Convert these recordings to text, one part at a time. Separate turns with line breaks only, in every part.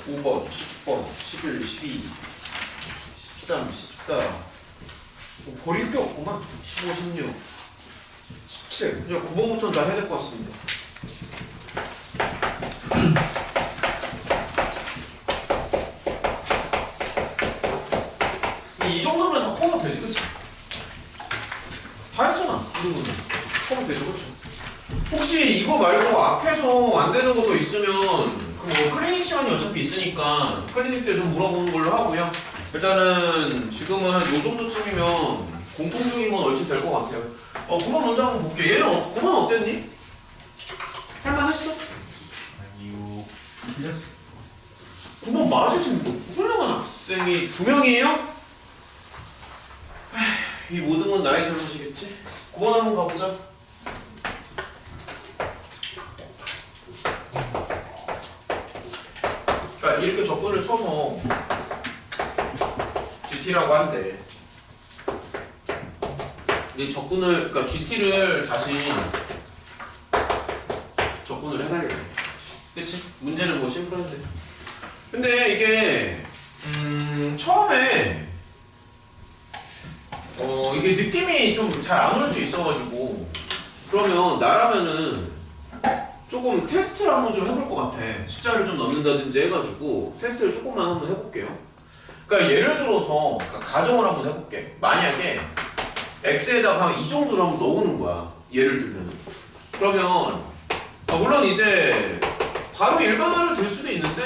5번, 10번, 11, 12, 13, 14 버릴 게 없구만. 15, 16, 17 이제 9번부터는 다 해야 될 것 같습니다. 이 정도면 다 커버 되지, 그치? 다 했잖아, 이 정도면 커버 되죠, 그치? 혹시 이거 말고 앞에서 안 되는 것도 있으면 그 뭐 클리닉 시간이 어차피 있으니까 클리닉 때 좀 물어보는 걸로 하고요. 일단은 지금은 한 요 정도쯤이면 공통적인 건 얼추 될 것 같아요. 9번 먼저 한번 볼게. 얘는 9번 어땠니? 할만했어?
아니요. 틀렸어.
9번 맞으신 훌륭한 학생이 2명이에요? 이 모든 건 나의 잘못이겠지? 9번 한번 가보자. 그러니까 이렇게 접근을 쳐서 GT라고 한대. 이 접근을, 그러니까 GT를 다시 접근을 해달래. 그치? 문제는 뭐 심플한데. 근데 이게 처음에 이게 느낌이 좀 잘 안 올 수 있어가지고 그러면 나라면은 조금 테스트를 한번 좀 해볼 것 같아. 숫자를 좀 넣는다든지 해가지고 테스트를 조금만 한번 해볼게요. 그러니까 예를 들어서 가정을 한번 해볼게. 만약에 x에다가 이 정도를 한번 넣어오는 거야. 예를 들면. 그러면 물론 이제 바로 일반화를 들 수도 있는데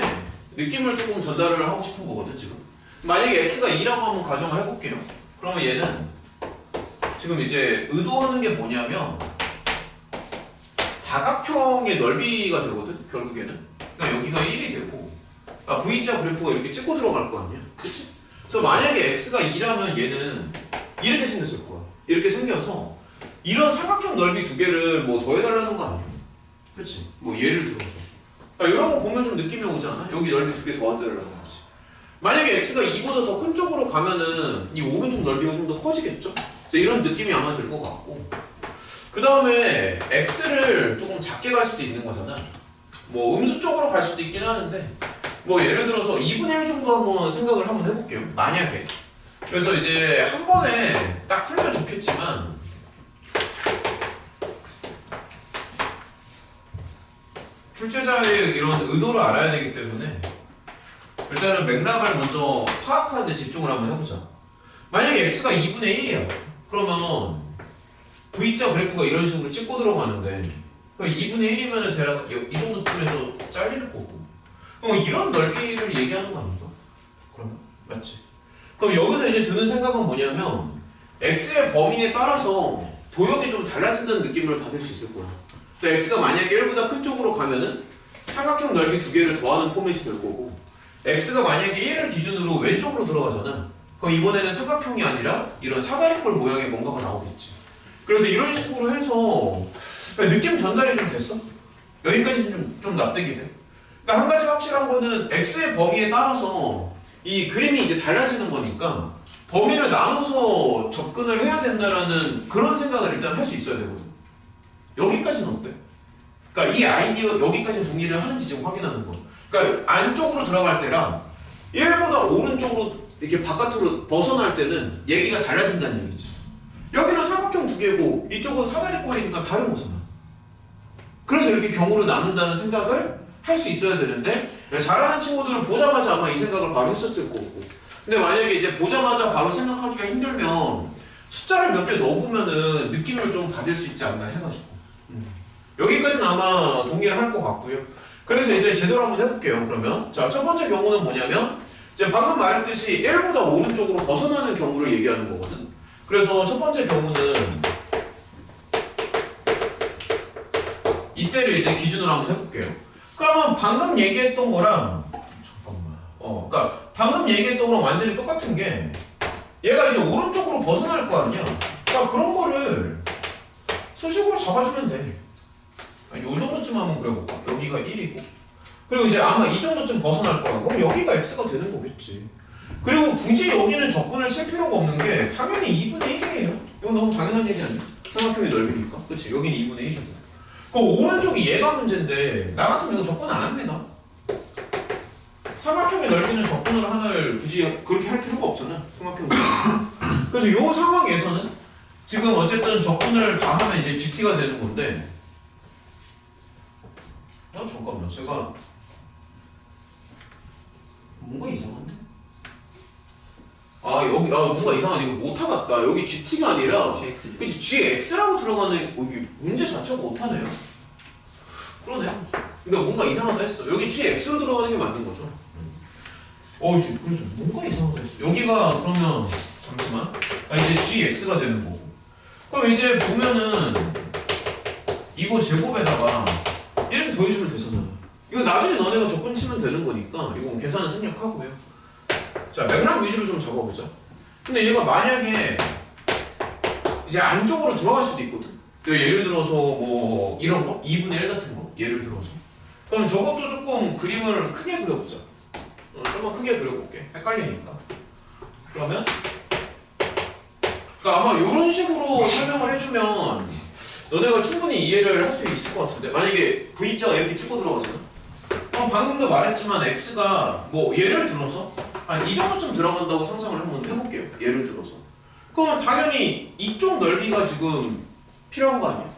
느낌을 조금 전달을 하고 싶은 거거든 지금. 만약에 x가 2라고 한번 가정을 해볼게요. 그러면 얘는 지금 이제 의도하는 게 뭐냐면 다각형의 넓이가 되거든 결국에는. 그러니까 여기가 1이 되고 그러니까 V자 그래프가 이렇게 찍고 들어갈 거 아니야. 그치? 그래서 만약에 x가 2라면 얘는 이렇게 생겼을 거야. 이렇게 생겨서 이런 삼각형 넓이 두 개를 뭐 더해달라는 거 아니야. 그치? 뭐 예를 들어서 그러니까 이런 거 보면 좀 느낌이 오지 않아? 여기 넓이 두 개 더해달라는 거지. 만약에 x가 2보다 더 큰 쪽으로 가면은 이 오른쪽 넓이가 좀 더 커지겠죠? 이런 느낌이 아마 들 것 같고 그 다음에 x를 조금 작게 갈 수도 있는 거잖아. 뭐 음수 쪽으로 갈 수도 있긴 하는데 뭐 예를 들어서 2분의 1 정도 한번 생각을 한번 해볼게요. 만약에 그래서 이제 한 번에 딱 풀면 좋겠지만 출제자의 이런 의도를 알아야 되기 때문에 일단은 맥락을 먼저 파악하는 데 집중을 한번 해보자. 만약에 x가 2분의 1이야. 그러면 V자 그래프가 이런 식으로 찍고 들어가는데 2분의 1이면 대략 이 정도쯤에서 잘릴 거고 그럼 이런 넓이를 얘기하는 거 아닌가? 그러면? 맞지? 그럼 여기서 이제 드는 생각은 뭐냐면 x의 범위에 따라서 도형이 좀 달라진다는 느낌을 받을 수 있을 거야. 근데 x가 만약에 1보다 큰 쪽으로 가면은 삼각형 넓이 두 개를 더하는 포맷이 될 거고 x가 만약에 1을 기준으로 왼쪽으로 들어가잖아. 그럼 이번에는 삼각형이 아니라 이런 사다리꼴 모양의 뭔가가 나오겠지. 그래서 이런 식으로 해서 느낌 전달이 좀 됐어? 여기까지 좀 납득이 돼. 그러니까 한 가지 확실한 거는 x의 범위에 따라서 이 그림이 이제 달라지는 거니까 범위를 나눠서 접근을 해야 된다라는 그런 생각을 일단 할 수 있어야 되거든. 여기까지는 어때? 그러니까 이 아이디어 여기까지 동의를 하는지 지금 확인하는 거. 그러니까 안쪽으로 들어갈 때랑 1보다 오른쪽으로 이렇게 바깥으로 벗어날 때는 얘기가 달라진다는 얘기지. 여기는 삼각형 두 개고 이쪽은 사다리꼴이니까 다른 거잖아. 그래서 이렇게 경우를 나눈다는 생각을 할 수 있어야 되는데 잘하는 친구들은 보자마자 아마 이 생각을 바로 했었을 거고 근데 만약에 이제 보자마자 바로 생각하기가 힘들면 숫자를 몇 개 넣어보면은 느낌을 좀 받을 수 있지 않나 해가지고 여기까지는 아마 동의를 할 것 같고요. 그래서 이제 제대로 한번 해볼게요. 그러면 자, 첫 번째 경우는 뭐냐면 이제 방금 말했듯이 1보다 오른쪽으로 벗어나는 경우를 얘기하는 거거든. 그래서 첫 번째 경우는 이때를 이제 기준으로 한번 해볼게요. 그러면 방금 얘기했던 거랑 그러니까 방금 얘기했던 거랑 완전히 똑같은 게 얘가 이제 오른쪽으로 벗어날 거 아니야. 그러니까 그런 거를 수식으로 잡아주면 돼. 요 정도쯤 한번 그려볼까? 여기가 1이고 그리고 이제 아마 이 정도쯤 벗어날 거야. 그럼 여기가 x가 되는 거겠지. 그리고 굳이 여기는 접근을 칠 필요가 없는 게 당연히 2분의 1이에요. 이거 너무 당연한 얘기 아니야? 삼각형이 넓으니까. 그치? 여기는 2분의 1이고 그 오른쪽이 얘가 문제인데 나 같으면 이거 접근 안 합니다. 삼각형의 넓이는 적분을 하나를 굳이 그렇게 할 필요가 없잖아. 삼각형 넓이. 그래서 이 상황에서는 지금 어쨌든 적분을 다 하면 이제 GT가 되는 건데. 잠깐만, 제가 뭔가 이상한데? 뭔가 이상하네. 이거 오타 같다. 여기 GT가 아니라
GX.
그치, GX라고 들어가는 이게 문제 자체가 오타네요. 그러네. 그러니까 뭔가 이상하다 했어. 여기 GX로 들어가는 게 맞는 거죠. 그래서 뭔가 이상하다 했어. 여기가 그러면 잠시만. 이제 GX가 되는 거고. 그럼 이제 보면은 이거 제곱에다가 이렇게 더해주면 되잖아. 이거 나중에 너네가 적분 치면 되는 거니까 이거 계산은 생략하고요. 자, 맥락 위주로 좀 적어보자. 근데 얘가 만약에 이제 안쪽으로 들어갈 수도 있거든. 예를 들어서 뭐 이런 거? 2분의 1 같은 거 예를 들어서. 그럼 저것도 조금 그림을 크게 그려보자. 좀만 크게 그려볼게. 헷갈리니까. 그러면 그러니까 아마 이런 식으로 설명을 해주면 너네가 충분히 이해를 할 수 있을 것 같은데, 만약에 V자가 이렇게 찍고 들어가잖아. 그럼 방금도 말했지만 X가 뭐 예를 들어서 한 이 정도쯤 들어간다고 상상을 한번 해볼게요. 예를 들어서. 그러면 당연히 이쪽 넓이가 지금 필요한 거 아니야?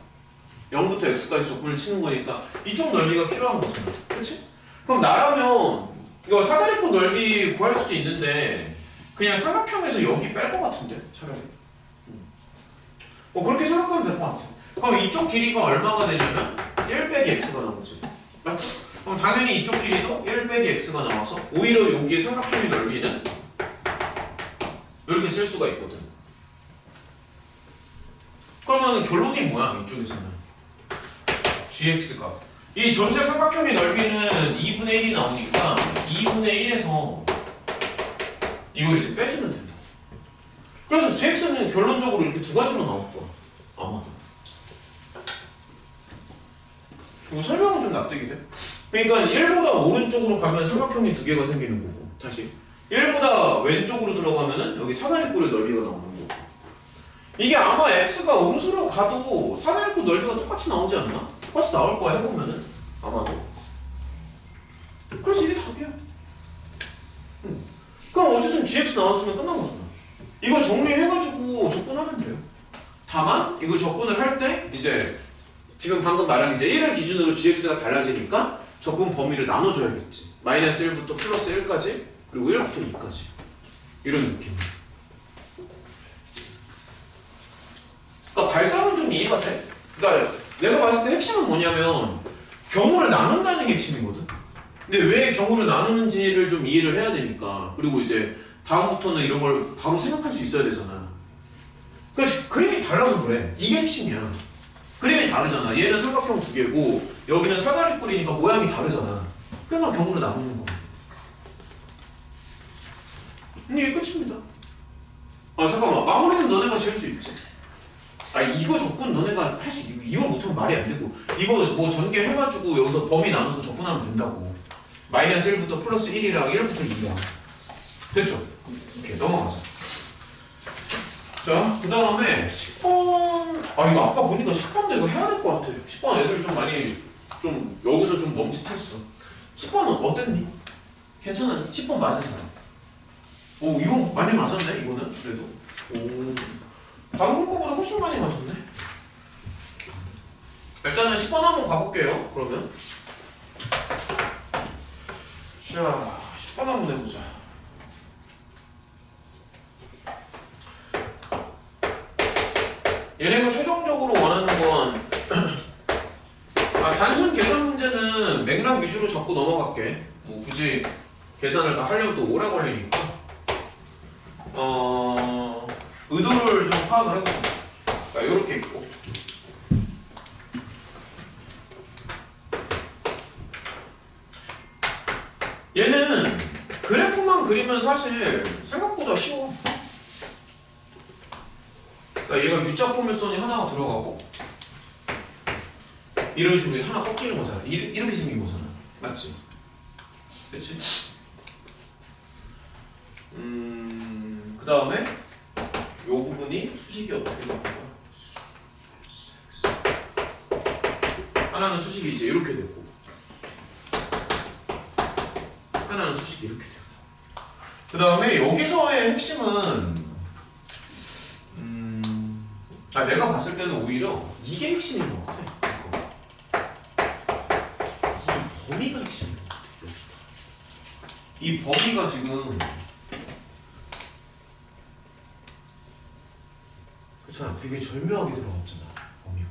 0부터 X까지 적분을 치는 거니까 이쪽 넓이가 필요한 거잖아. 그치? 그럼 나라면 이거 사다리꼴 넓이 구할 수도 있는데 그냥 삼각형에서 여기 뺄 것 같은데 차라리. 그렇게 생각하면 될 것 같아. 그럼 이쪽 길이가 얼마가 되냐면 1 빼기 X가 나오지. 맞죠? 그럼 당연히 이쪽 길이도 1 빼기 X가 나와서 오히려 여기 삼각형의 넓이는 이렇게 쓸 수가 있거든. 그러면 결론이 뭐야? 이쪽에서는 GX가 이 전체 삼각형의 넓이는 2분의 1이 나오니까 2분의 1에서 이걸 이제 빼주면 된다. 그래서 GX는 결론적으로 이렇게 두 가지로 나올 거야. 아마도. 이거 설명은 좀 납득이 돼? 그러니까 1보다 오른쪽으로 가면 삼각형이 두 개가 생기는 거고, 다시 1보다 왼쪽으로 들어가면은 여기 사다리꼴의 넓이가 나오는 거고. 이게 아마 X가 음수로 가도 사다리꼴 넓이가 똑같이 나오지 않나? 똑같이 나올 거야 해보면은 아마도. 그래서 이게 답이야. 그럼 어쨌든 GX 나왔으면 끝난 거잖아. 이거 정리해가지고 적분하면 돼요. 다만 이거 적분을 할 때 이제 지금 방금 말한 이제 1을 기준으로 GX가 달라지니까 적분 범위를 나눠줘야겠지. 마이너스 1부터 플러스 1까지 그리고 1부터 2까지 이런 느낌. 그러니까 발상은 좀 이해가 돼. 그러니까 내가 봤을 때 핵심은 뭐냐면 경우를 나눈다는 게 핵심이거든. 근데 왜 경우를 나누는지를 좀 이해를 해야 되니까. 그리고 이제 다음부터는 이런 걸 바로 생각할 수 있어야 되잖아. 그러니까 그림이 달라서 그래. 이게 핵심이야. 그림이 다르잖아. 얘는 삼각형 두 개고 여기는 사다리꼴이니까 모양이 다르잖아. 그러니까 경우를 나누는 거. 근데 이게 끝입니다. 잠깐만. 마무리는 너네가 지을 수 있지. 이거 적분 너네가 할 수 있고 이거 못하면 말이 안 되고 이거 뭐 전개 해가지고 여기서 범위 나눠서 적분하면 된다고. 마이너스 1부터 플러스 1이랑 1부터 2랑 됐죠? 오케이 넘어가자. 자 그 다음에 10번 이거 아까 보니까 10번도 이거 해야 될 것 같아. 10번 애들 좀 많이 좀 여기서 좀 멈칫했어. 10번은 어땠니? 괜찮아? 10번 맞은 사람. 오 이거 많이 맞았네 이거는 그래도. 오 방금 거보다 훨씬 많이 맞았네. 일단은 10번 한번 가볼게요. 그러면 자 10번 한번 해보자. 얘네가 최종적으로 원하는 건 단순 계산 문제는 맥락 위주로 적고 넘어갈게. 뭐 굳이 계산을 다 하려면 또 오래 걸리니까 의도를 좀 파악을 해보자. 자, 요렇게 있고 얘는 그래프만 그리면 사실 생각보다 쉬워. 그러니까 얘가 U자 포물선이 하나가 들어가고 이런 식으로 하나 꺾이는 거잖아. 이렇게 생긴 거잖아. 맞지? 그치? 그 다음에 요 부분이 수식이 어떻게 될까? 하나는 수식이 이제 이렇게 됐고 답변하는 수식이 이렇게 돼요. 그 다음에 여기서의 핵심은 내가 봤을 때는 오히려 이게 핵심인 것 같아. 이 범위가 핵심인 것 같아. 이 범위가 지금 그렇잖아. 되게 절묘하게 들어갔잖아. 범위가.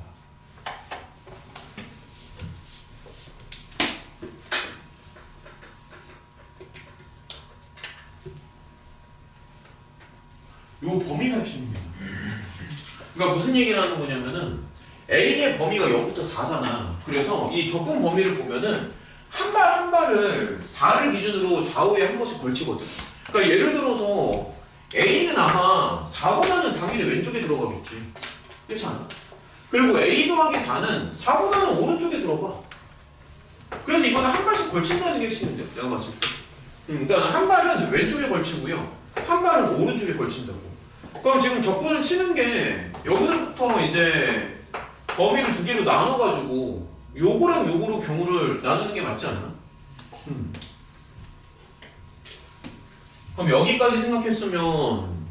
요 범위가 핵심입니다. 그러니까 무슨 얘기를 하는 거냐면은 A의 범위가 0부터 4잖아. 그래서 이 적분 범위를 보면은 한 발 한 발을 4를 기준으로 좌우에 한 번씩 걸치거든. 그러니까 예를 들어서 A는 아마 4보다는 당연히 왼쪽에 들어가겠지. 그렇지 않아? 그리고 A 더하기 4는 4보다는 오른쪽에 들어가. 그래서 이거는 한 발씩 걸친다는 게 핵심인데 내가 봤을 때. 그러니까 한 발은 왼쪽에 걸치고요. 한 발은 오른쪽에 걸친다고. 그럼 지금 적분을 치는 게 여기서부터 이제 범위를 두 개로 나눠가지고 요거랑 요거로 경우를 나누는 게 맞지 않나? 그럼 여기까지 생각했으면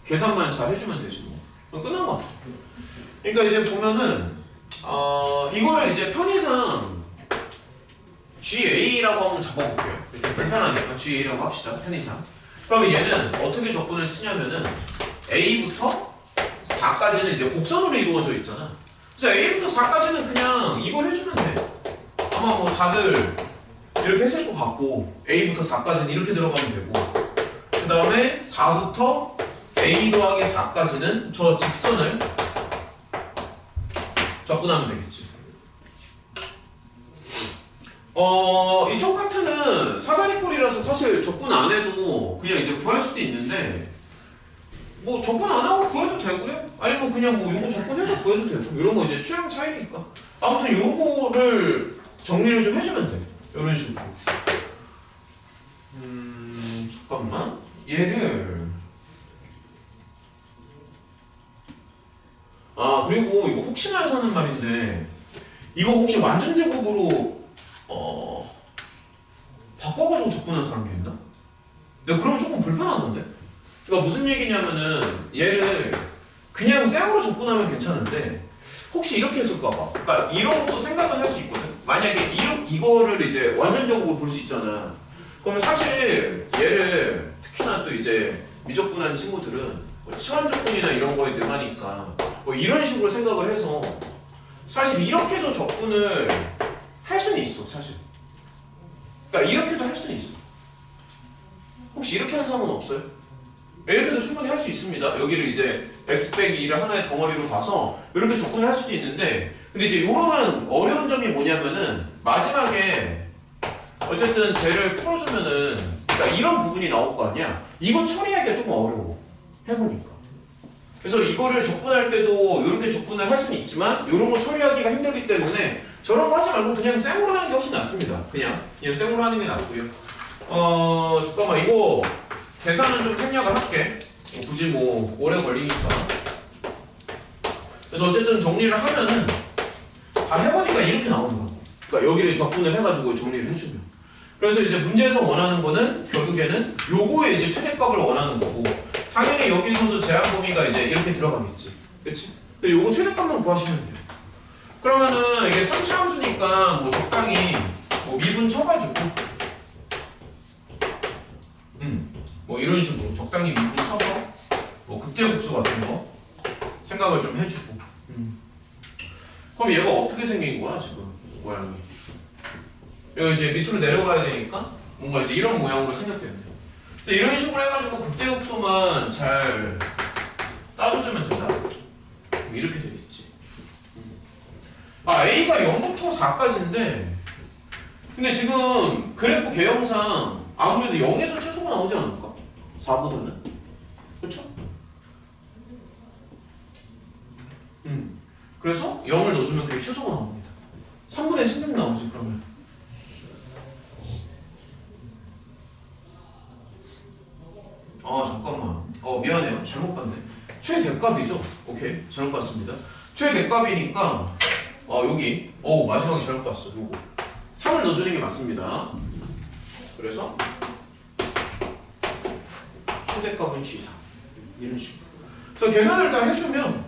계산만 잘 해주면 되지 뭐. 그럼 끝난 것 같아. 그러니까 이제 보면은 이거를 이제 편의상 GA라고 한번 잡아볼게요. 좀 불편하니까 GA라고 합시다. 편의상. 그러면 얘는 어떻게 적분을 치냐면은 A부터 4까지는 이제 곡선으로 이루어져 있잖아. 그래서 A부터 4까지는 그냥 이거 해주면 돼. 아마 뭐 다들 이렇게 했을 것 같고 A부터 4까지는 이렇게 들어가면 되고 그 다음에 4부터 A 더하기 4까지는 저 직선을 적분하면 되겠지. 이쪽 파트는 사다리꼴이라서 사실 적분 안 해도 그냥 이제 구할 수도 있는데 뭐 적분 안 하고 구해도 되고요. 아니면 그냥 뭐 요거 적분해서 구해도 되고 이런 거 이제 취향 차이니까. 아무튼 요거를 정리를 좀 해주면 돼. 이런 식으로. 잠깐만. 얘를 그리고 이거 혹시나 해서 하는 말인데 이거 혹시 완전 제곱으로 바꿔가지고 적분한 사람이 있나? 근데 그러면 조금 불편하던데? 그러니까 무슨 얘기냐면은 얘를 그냥 생으로 적분하면 괜찮은데 혹시 이렇게 했을까봐. 그러니까 이런 것도 생각은 할 수 있거든. 만약에 이거를 이제 완전 제곱으로 볼 수 있잖아. 그럼 사실 얘를 특히나 또 이제 미적분하는 친구들은 뭐 치환적분이나 이런 거에 능하니까 뭐 이런 식으로 생각을 해서 사실 이렇게도 적분을 할 수는 있어 사실. 그러니까 이렇게도 할 수는 있어. 혹시 이렇게 하는 사람은 없어요? 이렇게도 충분히 할 수 있습니다. 여기를 이제 x 빼기 2를 하나의 덩어리로 봐서 이렇게 적분을 할 수도 있는데 근데 이제 요런 어려운 점이 뭐냐면은 마지막에 어쨌든 쟤를 풀어주면은 그러니까 이런 부분이 나올 거 아니야. 이거 처리하기가 조금 어려워. 해보니까. 그래서 이거를 적분할 때도 이렇게 적분을 할 수는 있지만 이런 거 처리하기가 힘들기 때문에 저런 거 하지 말고 그냥 생으로 하는 게 훨씬 낫습니다. 그냥 생으로 하는 게 낫고요. 잠깐만 이거 계산은 좀 생략을 할게. 굳이 뭐 오래 걸리니까. 그래서 어쨌든 정리를 하면은 다 해보니까 이렇게 나오는 거고. 그러니까 여기를 적분을 해가지고 정리를 해주면. 그래서 이제 문제에서 원하는 거는 결국에는 요거의 이제 최대값을 원하는 거고 당연히 여기서도 제한 범위가 이제 이렇게 들어가겠지. 그치? 근데 요거 최대값만 구하시면 돼요. 그러면은 이게 3차 함수니까 뭐 적당히 뭐 미분 쳐가지고 뭐 이런 식으로 적당히 미분 쳐서 뭐 극대국수 같은 거 생각을 좀 해주고 그럼 얘가 어떻게 생긴 거야 지금 모양이 여기 이제 밑으로 내려가야 되니까 뭔가 이제 이런 모양으로 생겼대요. 이런 식으로 해가지고 극대국수만 잘 따져주면 된다. 이렇게 되겠지. A가 0부터 4까지인데 근데 지금 그래프 개형상 아무래도 0에서 최소가 나오지 않을까? 4보다는 그렇죠? 그래서 0을 넣어주면 그게 최소가 나옵니다. 3분의 16 나오지 그러면. 잠깐만. 미안해요. 잘못 봤네. 최대값이죠? 오케이. 잘못 봤습니다. 최대값이니까 여기 마지막에 잘못 봤어. 요거 3을 넣어주는 게 맞습니다. 그래서 최대값은 G3 이런 식으로. 그래서 계산을 다 해주면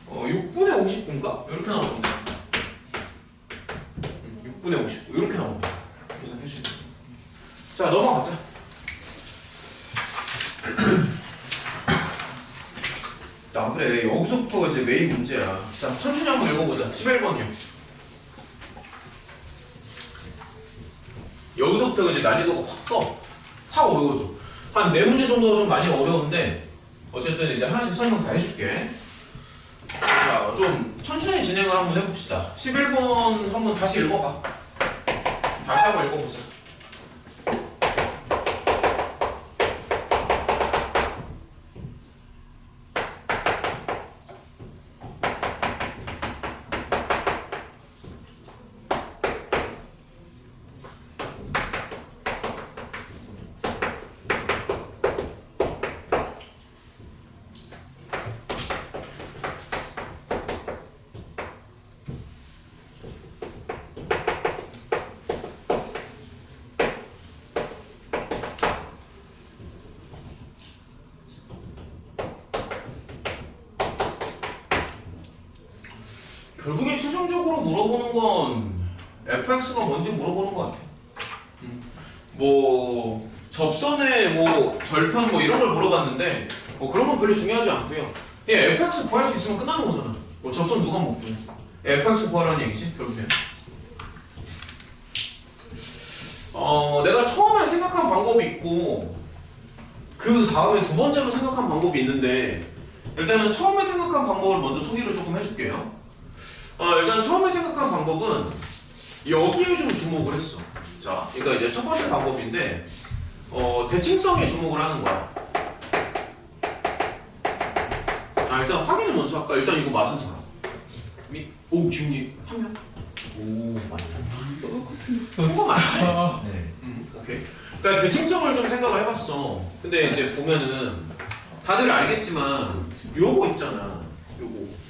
6분의 59인가? 이렇게 나옵니다. 6분의 59 이렇게 나옵니다. 계산해주면. 자 넘어가자. 자 그래 여기서부터 이제 메인 문제야. 자 천천히 한번 읽어보자. 11번이요. 여기서부터 이제 난이도가 확 떠. 확 어려워져. 한 4문제 정도가 좀 많이 어려운데 어쨌든 이제 하나씩 설명 다 해줄게. 자, 좀 천천히 진행을 한번 해봅시다. 11번 한번 다시 읽어봐. 다시 한번 읽어보자. 결국에 최종적으로 물어보는 건 fx가 뭔지 물어보는 것 같아. 뭐 접선의 뭐 절편 뭐 이런 걸 물어봤는데 뭐 그런 건 별로 중요하지 않고요. 그냥 fx 구할 수 있으면 끝나는 거잖아. 뭐 접선 누가 먹고 fx 구하라는 얘기지 결국엔. 내가 처음에 생각한 방법이 있고 그 다음에 두 번째로 생각한 방법이 있는데 일단은 처음에 생각한 방법을 먼저 소개를 조금 해줄게요. 일단 처음에 생각한 방법은 여기에 좀 주목을 했어. 자, 그러니까 이제 첫 번째 방법인데 대칭성에 주목을 하는 거야. 자, 일단 확인을 먼저 할까? 일단 이거 맞은 사람. 오, 기훈이 한 명?
오 맞습니다.
그거 맞지?
네.
오케이. 그러니까 대칭성을 좀 생각을 해봤어. 근데 이제 보면은 다들 알겠지만 요거 있잖아.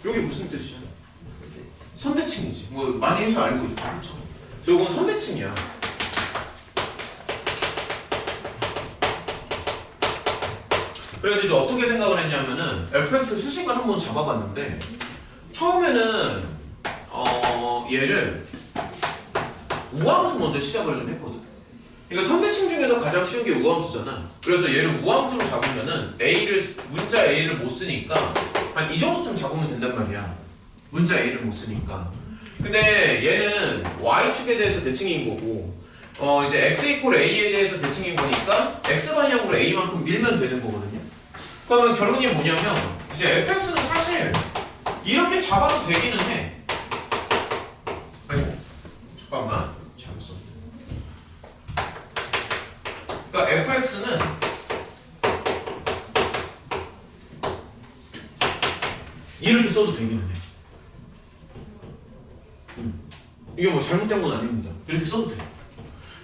요게 무슨 뜻이야? 선대칭이지. 뭐 많이 해서 알고 있죠, 그렇죠? 요건 선대칭이야. 그래서 이제 어떻게 생각을 했냐면은 fx 수식을 한번 잡아봤는데 처음에는 얘를 우함수 먼저 시작을 좀 했거든. 그러니까 선대칭 중에서 가장 쉬운 게 우함수잖아. 그래서 얘를 우함수로 잡으면은 문자 A를 못 쓰니까 한 이 정도쯤 잡으면 된단 말이야. 문자 A를 못 쓰니까. 근데 얘는 Y축에 대해서 대칭인 거고 이제 X 이퀄 A에 대해서 대칭인 거니까 X 방향으로 A만큼 밀면 되는 거거든요. 그러면 결론이 뭐냐면 이제 fx는 사실 이렇게 잡아도 되기는 해. 아이고 잠깐만 잘못 썼네. 그러니까 fx는 이렇게 써도 되기는 해. 이게 뭐 잘못된 건 아닙니다. 이렇게 써도 돼.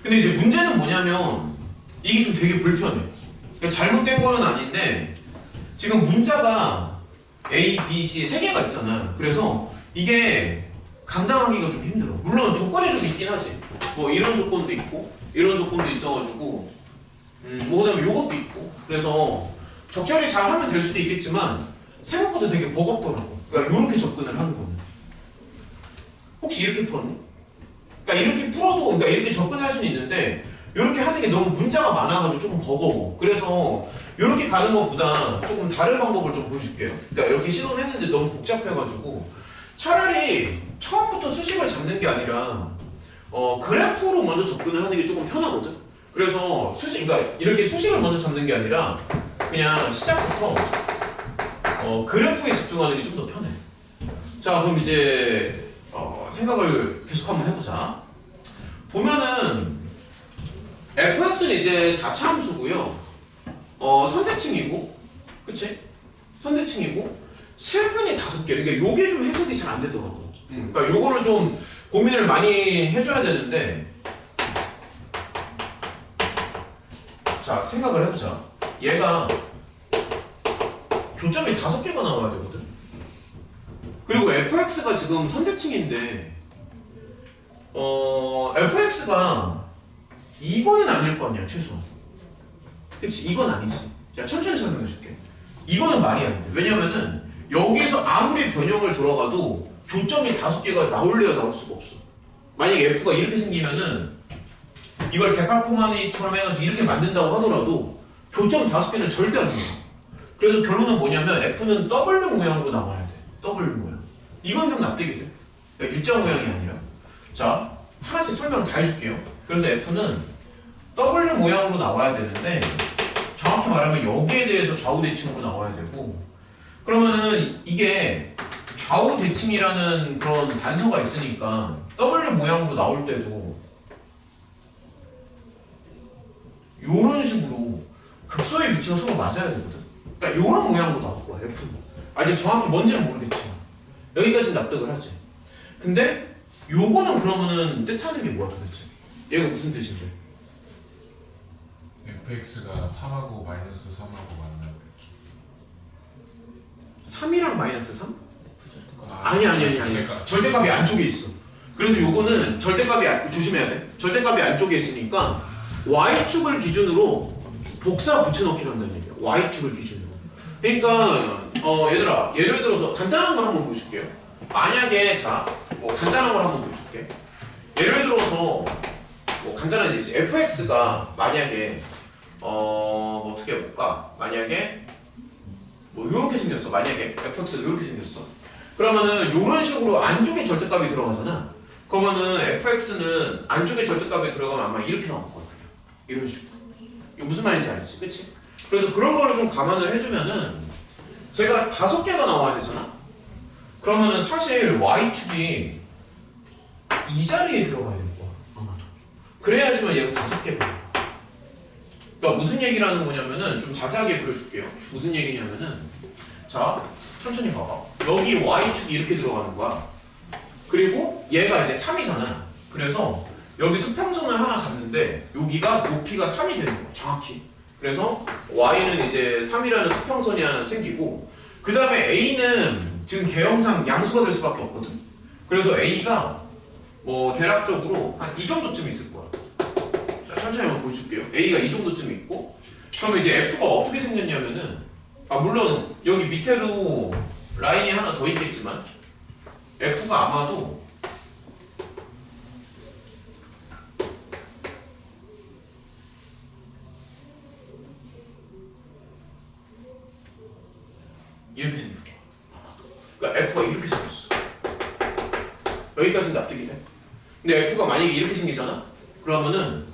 근데 이제 문제는 뭐냐면 이게 좀 되게 불편해. 그러니까 잘못된 거는 아닌데 지금 문자가 A, B, C 세 개가 있잖아. 그래서 이게 감당하기가 좀 힘들어. 물론 조건이 좀 있긴 하지. 뭐 이런 조건도 있고 이런 조건도 있어가지고 뭐 그다음에 요것도 있고 그래서 적절히 잘 하면 될 수도 있겠지만 생각보다 되게 버겁더라고. 그러니까 이렇게 접근을 하는 거는. 혹시 이렇게 풀었니? 그러니까 이렇게 풀어도 그러니까 이렇게 접근할 수는 있는데 이렇게 하는 게 너무 문자가 많아가지고 조금 버거워. 그래서 이렇게 가는 것보다 조금 다른 방법을 좀 보여줄게요. 그러니까 이렇게 시도를 했는데 너무 복잡해가지고 차라리 처음부터 수식을 잡는 게 아니라 그래프로 먼저 접근을 하는 게 조금 편하거든. 그래서 그러니까 이렇게 수식을 먼저 잡는 게 아니라 그냥 시작부터 그래프에 집중하는 게 좀 더 편해. 자, 그럼 이제 생각을 계속 한번 해보자. 보면은 fx는 이제 4차 함수고요. 선대칭이고, 그치? 선대칭이고 실근이 5개. 그러니까 요게 좀 해석이 잘 안 되더라고. 그러니까 요거를 좀 고민을 많이 해줘야 되는데, 자 생각을 해보자. 얘가 교점이 5개가 나와야 되거든. 그리고 fx가 지금 선대칭인데 fx가 이거는 아닐 거 아니야 최소한. 그치? 이건 아니지. 자, 천천히 설명해 줄게. 이거는 말이 안 돼. 왜냐면은 여기서 아무리 변형을 들어가도 교점이 5개가 나올래야 나올 수가 없어. 만약에 F가 이렇게 생기면은 이걸 데칼코마니처럼 해가지고 이렇게 만든다고 하더라도 교점 5개는 절대 안 나와. 그래서 결론은 뭐냐면 F는 W 모양으로 나와야 돼. W 모양. 이건 좀 납득이 돼. 그러니까 U자 모양이 아니라. 자, 하나씩 설명 다 해줄게요. 그래서 F는 W 모양으로 나와야 되는데 정확히 말하면 여기에 대해서 좌우 대칭으로 나와야 되고, 그러면은 이게 좌우 대칭이라는 그런 단서가 있으니까 W 모양으로 나올 때도 이런 식으로 극소의 위치가 서로 맞아야 되거든. 그러니까 이런 모양으로 나올 거야 F는. 아직 정확히 뭔지는 모르겠지만 여기까지는 납득을 하지. 근데 요거는 그러면은 뜻하는 게 뭐야 도대체? 얘가 무슨 뜻인데?
fx가 3하고 마이너스 3하고 만나는
3이랑 마이너스 3?
아,
아니.
절대값.
절대값이 안쪽에 있어. 그래서 요거는 절대값이 조심해야 돼. 절대값이 안쪽에 있으니까 y축을 기준으로 복사 붙여넣기를 한다는 얘기야. y축을 기준으로. 그러니까 얘들아, 예를 들어서 간단한 걸 한번 보여줄게요. 만약에 간단한 걸 한번 보여줄게. 예를 들어서 간단한 예시, fx가 만약에 어떻게 해볼까? 만약에 이렇게 생겼어. 만약에 fx가 이렇게 생겼어. 그러면은 이런 식으로 안쪽에 절대값이 들어가잖아. 그러면은 fx는 안쪽에 절대값이 들어가면 아마 이렇게 나올 거야. 이런 식으로. 이거 무슨 말인지 알지? 그치? 그래서 그런 거를 좀 감안을 해주면은 제가 5개가 나와야 되잖아? 그러면은 사실 y축이 이 자리에 들어가야 될 거야. 아마도. 그래야지만 얘가 5개가 나와. 그러니까 무슨 얘기를 하는 거냐면은 좀 자세하게 그려줄게요. 무슨 얘기냐면은 자, 천천히 봐봐. 여기 y축이 이렇게 들어가는 거야. 그리고 얘가 이제 3이잖아. 그래서 여기 수평선을 하나 잡는데 여기가 높이가 3이 되는 거야. 정확히. 그래서 y는 이제 3이라는 수평선이 하나 생기고, 그 다음에 a는 지금 개형상 양수가 될 수밖에 없거든. 그래서 a가 대략적으로 한 이 정도쯤 있을 거야. 자, 천천히 한번 보여줄게요. a가 이 정도쯤 있고, 그러면 이제 f가 어떻게 생겼냐면은, 물론 여기 밑에도 라인이 하나 더 있겠지만 f가 아마도 이렇게 생겼어. 그러니까 f가 이렇게 생겼어. 여기까지는 납득이 돼. 근데 f가 만약에 이렇게 생기잖아? 그러면은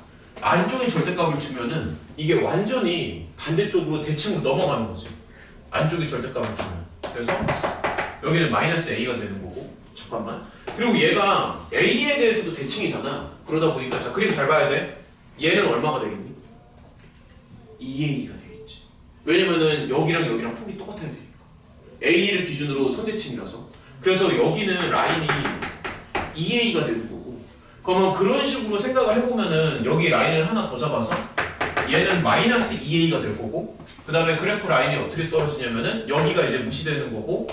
안쪽에 절대값을 주면은 이게 완전히 반대쪽으로 대칭으로 넘어가는 거지. 안쪽에 절대값을 주면. 그래서 여기는 마이너스 a가 되는 거고. 잠깐만. 그리고 얘가 a에 대해서도 대칭이잖아. 그러다 보니까 자, 그림 잘 봐야 돼. 얘는 얼마가 되겠니? 2a가 되겠지. 왜냐면은 여기랑 폭이 똑같아야 되니까. a를 기준으로 선대칭이라서. 그래서 여기는 라인이 2a가 되는 거고. 그러면 그런 식으로 생각을 해보면은 여기 라인을 하나 더 잡아서 얘는 마이너스 2a가 될 거고, 그 다음에 그래프 라인이 어떻게 떨어지냐면은 여기가 이제 무시되는 거고,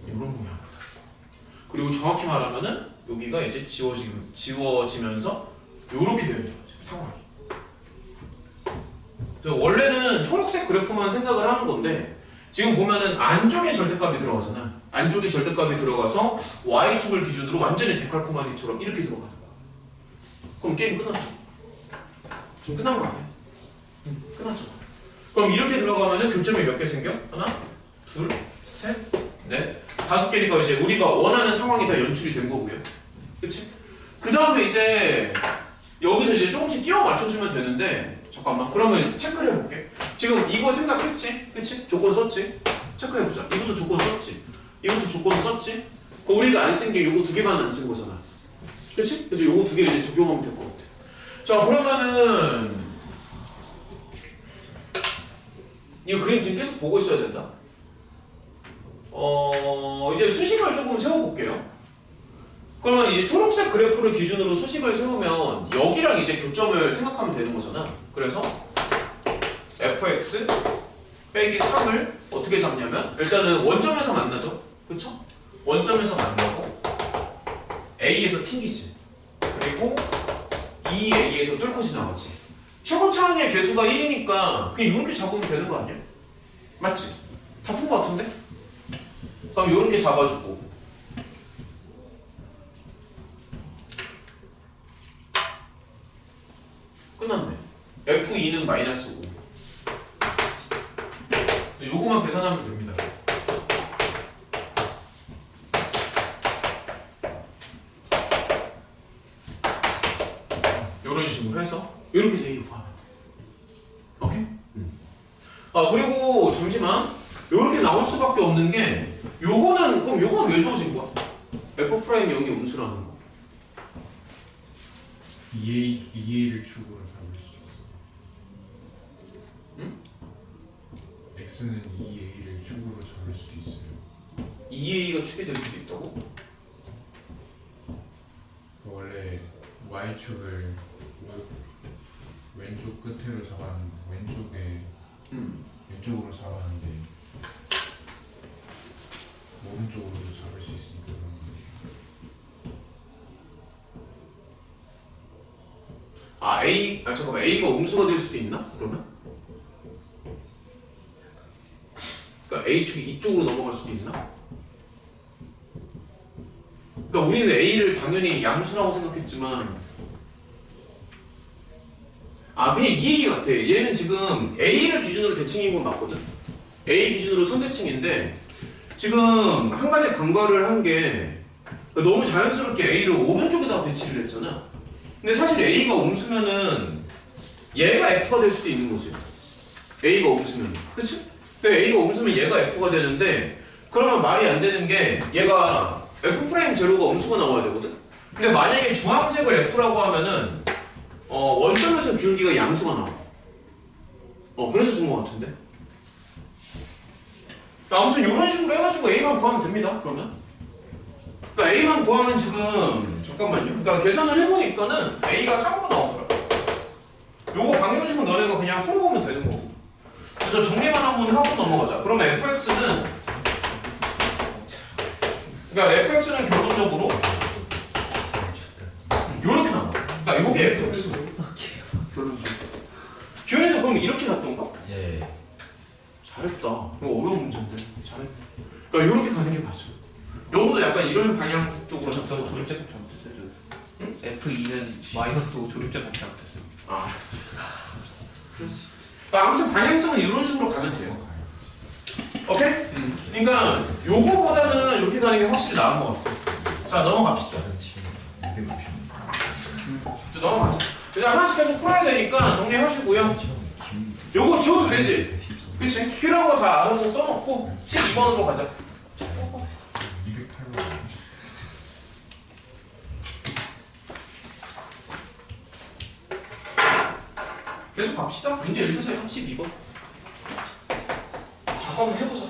이런 모양으로. 그리고 정확히 말하면은 여기가 이제 지워지면서 이렇게 되는 거죠. 상황이. 원래는 초록색 그래프만 생각을 하는 건데 지금 보면은 안쪽에 절대값이 들어가잖아. 안쪽에 절대값이 들어가서 y축을 기준으로 완전히 데칼코마니처럼 이렇게 들어가는 거야. 그럼 게임 끝났죠. 지금 끝난 거 아니야? 끝났죠. 그럼 이렇게 들어가면은 교점이 몇 개 생겨? 하나, 둘, 셋, 넷, 5개니까 이제 우리가 원하는 상황이 다 연출이 된 거고요. 그치? 그 다음에 이제 여기서 이제 조금씩 끼워 맞춰주면 되는데, 잠깐만. 그러면 체크를 해볼게. 지금 이거 생각했지? 그치? 조건 썼지? 체크해보자. 이것도 조건 썼지? 이것도 조건 썼지? 그럼 우리가 안 쓴 게 요거 2개만 안 쓴 거잖아. 그치? 그래서 요거 2개 이제 적용하면 될 것 같아. 자, 그러면은 이거 그림 지금 계속 보고 있어야 된다. 이제 수식을 조금 세워볼게요. 그러면 이제 초록색 그래프를 기준으로 수식을 세우면 여기랑 이제 교점을 생각하면 되는 거잖아. 그래서 fx 빼기 3을 어떻게 잡냐면 일단은 원점에서 만나죠. 그쵸? 원점에서 만나고 A에서 튕기지. 그리고 2A에서 뚫고 지나가지. 최고차항의 개수가 1이니까 그냥 이렇게 잡으면 되는 거 아니야? 맞지? 다 푼 거 같은데? 그럼 이렇게 잡아주고 끝났네. F2는 마이너스 5. 요거만 계산하면 됩니다. 이런 식으로 해서 이렇게 제일 구하면 돼. 오케이? 아 그리고 잠시만 이렇게 나올 수밖에 없는 게 요거는 그럼 요거는 왜 주어진 거야? F 프라임 0이 음수라는 거.
2A를 축으로 잡을 수 있어.
응?
X는 2A를 축으로 잡을 수 있어요.
2A가 축이 될 수도 있다고?
원래 Y축을 왼쪽 끝으로 잡았는데 왼쪽으로 잡았는데 오른쪽으로도 잡을 수 있으니까 그런 거예요.
잠깐만 A가 음수가 될 수도 있나? 그러면? 그러니까 A축이 이쪽으로 넘어갈 수도 있나? 그러니까 우리는 A를 당연히 양수라고 생각했지만 그냥 이 얘기 같아. 얘는 지금 A를 기준으로 대칭인 건 맞거든? A 기준으로 선대칭인데 지금 한 가지 간과를 한 게 너무 자연스럽게 A를 오른쪽에다가 배치를 했잖아. 근데 사실 A가 음수면은 얘가 F가 될 수도 있는 거지. A가 음수면. 그치? 근데 A가 음수면 얘가 F가 되는데 그러면 말이 안 되는 게 얘가 F'0가 음수가 나와야 되거든? 근데 만약에 주황색을 F라고 하면은 원점에서 기울기가 양수가 나와. 그래서 준 거 같은데? 아무튼 이런 식으로 해가지고 A만 구하면 됩니다. 그러면 그러니까 A만 구하면 지금 잠깐만요. 그러니까 계산을 해보니까는 A가 3으로 나오더라. 요거 방정식은 너네가 그냥 풀어보면 되는 거고. 그래서 정리만 한번 하고 넘어가자. 그러면 fx는 그러니까 fx는 결론적으로 요렇게 나와. 그러니까 요게 fx. 결론적으로. 기현이도 그럼 이렇게 갔던가?
예.
잘했다. 이거 어려운 문제인데. 잘했네. 그러니까 요렇게 가는 게 맞아. 요거도 약간 이런 방향 쪽으로
저도
잡던
조립제곱 잘못했어요. 응? F2는 마이너스 5 조립제곱 잘못했어요.
그럴 수 있지. 그러니까 아무튼 방향성은 이런 식으로 가면 돼요. 오케이? 그러니까 요거보다는 이렇게 가는 게 확실히 나은 것 같아. 자 넘어갑시다.
250.
자, 넘어가자. 그냥 하나씩 계속 풀어야 되니까 정리하시고요. 요거 지워도 되지? 그치? 필요한 거 다 알아서 써놓고 12번으로 가자.
208번.
계속 갑시다. 문제 읽으세요. 12번. 잠깐만 해보자.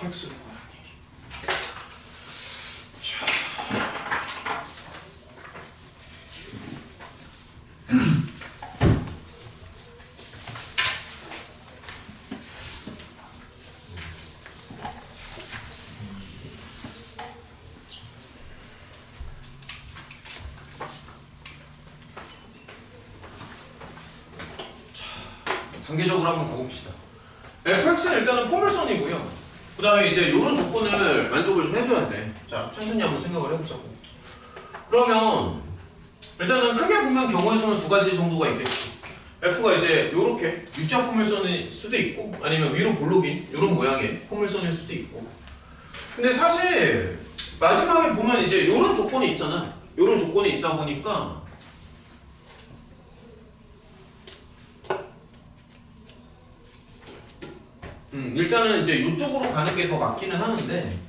fx를 구하는 얘기. 자. 단계적으로 한번 가봅시다. fx는 일단은 포물선이고요. 그 다음에 이제 이런 조건을 만족을 좀 해줘야 돼. 자, 천천히 한번 생각을 해보자고. 그러면 일단은 크게 보면 경우의 수는 두 가지 정도가 있겠지. f가 이제 요렇게 U자 포물선일 수도 있고 아니면 위로 볼록인 이런 모양의 포물선일 수도 있고. 근데 사실 마지막에 보면 이제 이런 조건이 있잖아. 이런 조건이 있다 보니까 일단은 이제 이쪽으로 가는 게 더 맞기는 하는데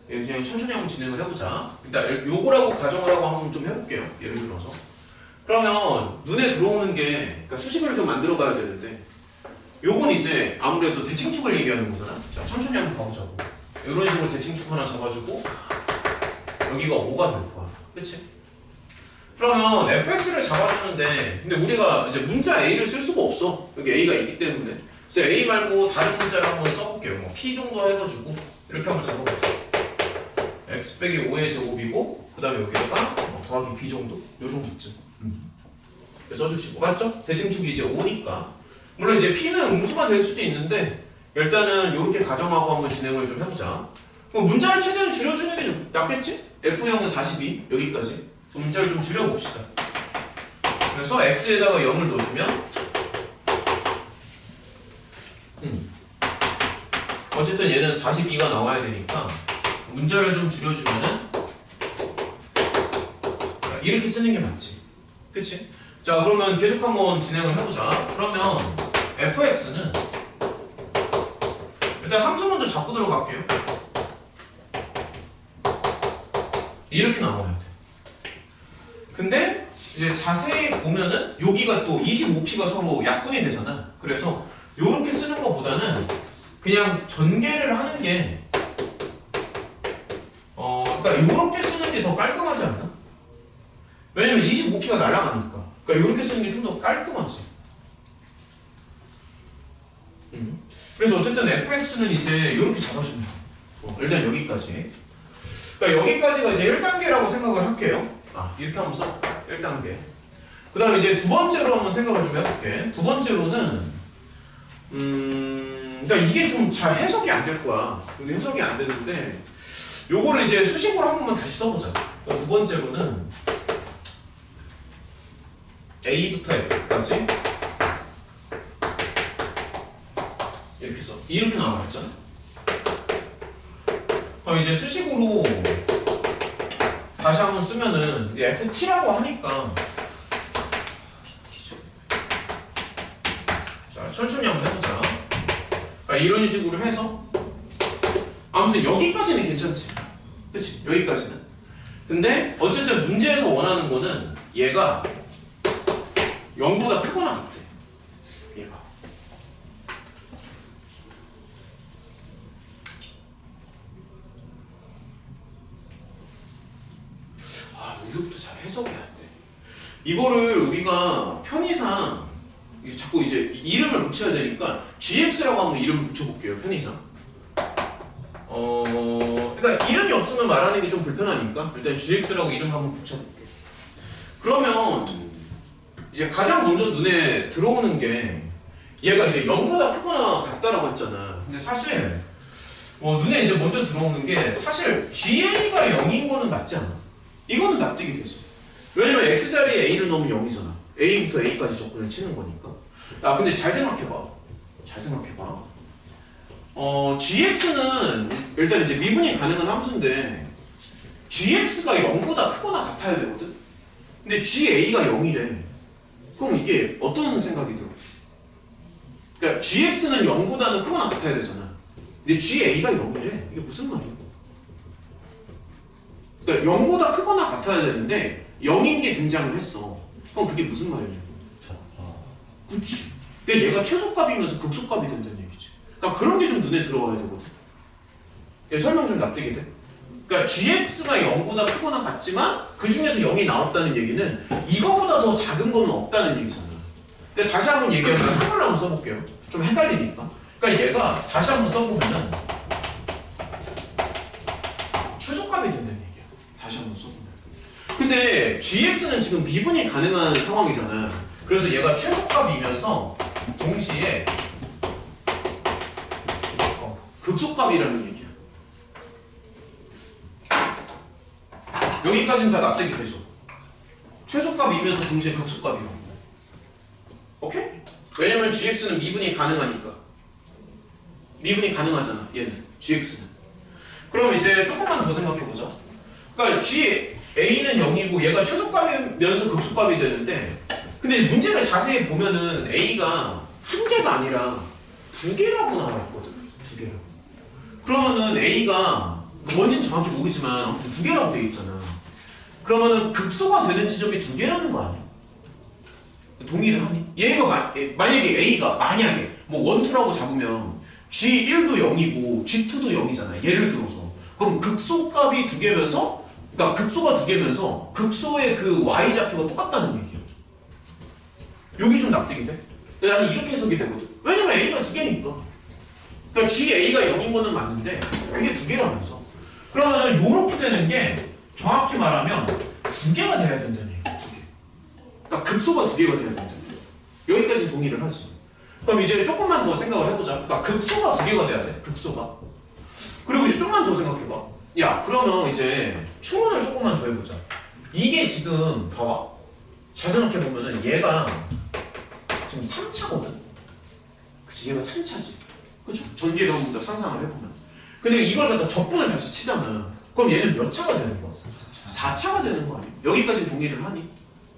그냥 천천히 한번 진행을 해보자. 일단 요거라고 가정을 하고 한번 좀 해볼게요. 예를 들어서 그러면 눈에 들어오는 게 그러니까 수식을 좀 만들어 봐야 되는데 요건 이제 아무래도 대칭축을 얘기하는 거잖아. 자, 천천히 한번 가보자고. 이런 식으로 대칭축 하나 잡아주고 여기가 5가 될 거야. 그치? 그러면 fx를 잡아주는데 근데 우리가 이제 문자 a를 쓸 수가 없어. 여기 a가 있기 때문에. 그래서 a 말고 다른 문자를 한번 써볼게요. 뭐 p 정도 해가지고 이렇게 한번 잡아보자. x 빼기 5의 제곱이고 그 다음에 여기다가 더하기 b 정도? 요 정도쯤 써주시고 맞죠? 대칭축이 이제 5니까 물론 이제 p는 음수가 될 수도 있는데 일단은 이렇게 가정하고 한번 진행을 좀 해보자. 그럼 문자를 최대한 줄여주는 게 좀 낫겠지? F형은 42 여기까지 문자를 좀 줄여봅시다. 그래서 x에다가 0을 넣어주면 어쨌든 얘는 42가 나와야 되니까 문자를 좀 줄여주면은 이렇게 쓰는 게 맞지. 그치? 자 그러면 계속 한번 진행을 해보자. 그러면 fx는 일단 함수 먼저 잡고 들어갈게요. 이렇게 나와야 돼. 근데 이제 자세히 보면은 여기가 또 25p가 서로 약분이 되잖아. 그래서 요렇게 쓰는 것보다는 그냥 전개를 하는 게 그러니까 요렇게 쓰는 게 더 깔끔하지 않나? 왜냐면 25p가 날아가니까. 그러니까 요렇게 쓰는 게 좀 더 깔끔하지. 그래서 어쨌든 fx는 이제 요렇게 잡아주면 일단 여기까지. 그러니까 여기까지가 이제 1단계라고 생각을 할게요. 이렇게 한번 써. 1단계. 그 다음에 이제 두 번째로 한번 생각을 좀 해볼게. 두 번째로는 그러니까 이게 좀 잘 해석이 안 될 거야. 이게 해석이 안 되는데 요거를 이제 수식으로 한 번만 다시 써보자. 그러니까 두 번째로는 a부터 x까지 이렇게 써. 이렇게 나와있죠. 그럼 이제 수식으로 다시 한번 쓰면은 ft라고 하니까 자 천천히 한번 해보자. 이런 식으로 해서 아무튼 여기까지는 괜찮지. 그치? 여기까지는. 근데 어쨌든 문제에서 원하는 거는 얘가 0보다 크거나 같대. 얘가. 여기부터 잘 해석이 안 돼. 이거를 우리가 편의상 이제 자꾸 이제 이름을 붙여야 되니까 gx라고 한번 이름을 붙여볼게요. 편의상. 그러니까 이름이 없으면 말하는 게 좀 불편하니까 일단 gx라고 이름 한번 붙여볼게요. 그러면 이제 가장 먼저 눈에 들어오는 게 얘가 이제 0보다 크거나 같다라고 했잖아. 근데 사실 눈에 이제 먼저 들어오는 게 사실 GA가 0인 거는 맞지 않아? 이거는 납득이 되지. 왜냐면 x자리에 a를 넣으면 0이잖아. a부터 a까지 조건을 치는 거니까. 근데 잘 생각해봐. 잘 생각해봐. gx는 일단 이제 미분이 가능한 함수인데 gx가 0보다 크거나 같아야 되거든. 근데 ga가 0이래. 그럼 이게 어떤 생각이 들어? 그러니까 gx는 0보다는 크거나 같아야 되잖아. 근데 ga가 0이래. 이게 무슨 말이야? 그러니까 0보다 크거나 같아야 되는데 0인 게 등장을 했어. 그럼 그게 무슨 말이냐고. 그치. 근데 얘가 최소값이면서 극소값이 된다는 얘기지. 그러니까 그런 게 좀 눈에 들어와야 되거든. 얘 설명 좀 납득이 돼? 그러니까 gx가 0보다 크거나 같지만 그 중에서 0이 나왔다는 얘기는 이거보다 더 작은 거는 없다는 얘기잖아. 근데 다시 한번 얘기하면 한글로 한번 써볼게요. 좀 헷갈리니까. 그러니까 얘가 다시 한번 써보면은 최소값이 된다는 얘기야. 다시 한번 써보면. 근데 gx는 지금 미분이 가능한 상황이잖아. 그래서 얘가 최소값이면서 동시에 극소값이라는 얘기야. 여기까지는 다 납득이 되죠. 최소값이면서 동시에 극소값이라고. 오케이? 왜냐면 gx는 미분이 가능하니까. 미분이 가능하잖아. 얘는 gx는. 그럼 이제 조금만 더 생각해보자. 그러니까 G A는 0이고 얘가 최소값이면서 극소값이 되는데, 근데 문제를 자세히 보면은 A가 한 개가 아니라 두 개라고 나와 있거든. 두 개라고. 그러면은 A가 뭔지는 정확히 모르지만 아무튼 두 개라고 되어 있잖아. 그러면은 극소가 되는 지점이 두 개라는 거 아니야? 동의를 하니? 얘가 만약에 A가 만약에 뭐 1, 2라고 잡으면 G1도 0이고 G2도 0이잖아. 예를 들어서. 그럼 극소값이 두 개면서, 그러니까 극소가 두 개면서 극소의 그 y좌표가 똑같다는 얘기야. 여기 좀 납득이 돼? 나는 이렇게 해석이 되거든. 왜냐면 A가 두 개니까. 그러니까 GA가 0인 거는 맞는데 그게 두 개라면서. 그러면은 요렇게 되는 게 정확히 말하면 두 개가 돼야 된다는 얘기야. 두 개. 그러니까 극소가 두 개가 돼야 된다. 여기까지 동의를 하지. 그럼 이제 조금만 더 생각을 해보자. 그러니까 극소가 두 개가 돼야 돼. 극소가. 그리고 이제 조금만 더 생각해봐. 야, 그러면 이제 추론을 조금만 더 해보자. 이게 지금 봐봐. 잘 생각해보면은 얘가 지금 3차거든. 그치? 얘가 3차지. 그쵸? 전기력부터 상상을 해보면. 근데 이걸 갖다 적분을 다시 치잖아. 그럼 얘는 몇 차가 되는 거야? 4차가 되는 거 아니야? 여기까지 동의를 하니?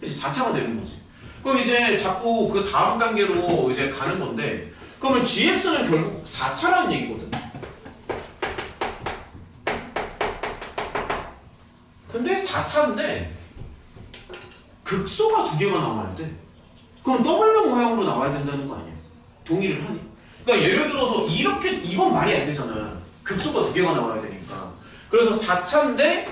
그치? 4차가 되는 거지. 그럼 이제 자꾸 그 다음 단계로 이제 가는 건데, 그러면 GX는 결국 4차라는 얘기거든. 근데 4차인데 극소가 두 개가 나와야 돼. 그럼 W 모양으로 나와야 된다는 거 아니야? 동의를 하니? 그러니까 예를 들어서 이렇게, 이건 말이 안 되잖아. 극소가 두 개가 나와야 되니까. 그래서 4차인데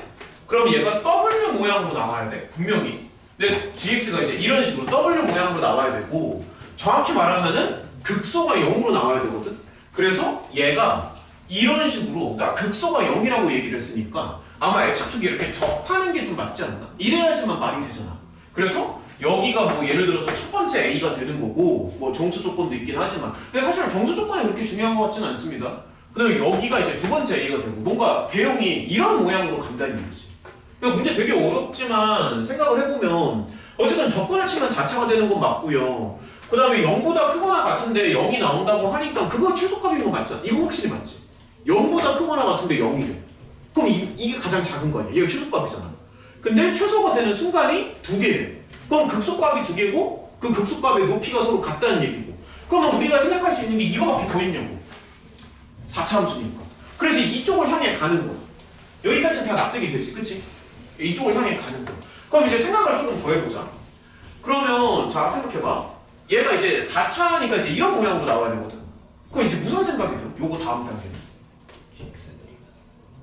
그럼 얘가 W 모양으로 나와야 돼. 분명히. 근데 GX가 이제 이런 식으로 W 모양으로 나와야 되고, 정확히 말하면은 극소가 0으로 나와야 되거든. 그래서 얘가 이런 식으로, 그러니까 극소가 0이라고 얘기를 했으니까 아마 X축이 이렇게 접하는 게 좀 맞지 않나? 이래야지만 말이 되잖아. 그래서 여기가 뭐 예를 들어서 첫 번째 A가 되는 거고, 뭐 정수 조건도 있긴 하지만, 근데 사실 정수 조건이 그렇게 중요한 것 같지는 않습니다. 그다음에 여기가 이제 두 번째 A가 되고, 뭔가 개형이 이런 모양으로 간다는 얘기지. 그러니까 문제 되게 어렵지만 생각을 해보면 어쨌든 적분을 치면 4차가 되는 건 맞고요. 그 다음에 0보다 크거나 같은데 0이 나온다고 하니까 그거 최소값인 거 맞잖아. 이거 확실히 맞지? 0보다 크거나 같은데 0이래. 그럼 이게 가장 작은 거 아니야? 얘가 최소값이잖아. 근데 최소가 되는 순간이 두 개래. 그럼 극소값이 두 개고 그 극소값의 높이가 서로 같다는 얘기고. 그러면 우리가 생각할 수 있는 게 이거밖에 더 있냐고. 4차 함수니까. 그래서 이쪽을 향해 가는 거야. 여기까지는 다 납득이 되지, 그치? 이쪽을 향해 가는 거야. 그럼 이제 생각을 조금 더 해보자. 그러면 자 생각해봐. 얘가 이제 4차니까 이제 이런 모양으로 나와야 되거든. 그럼 이제 무슨 생각이 들어? 요거 다음 단계는.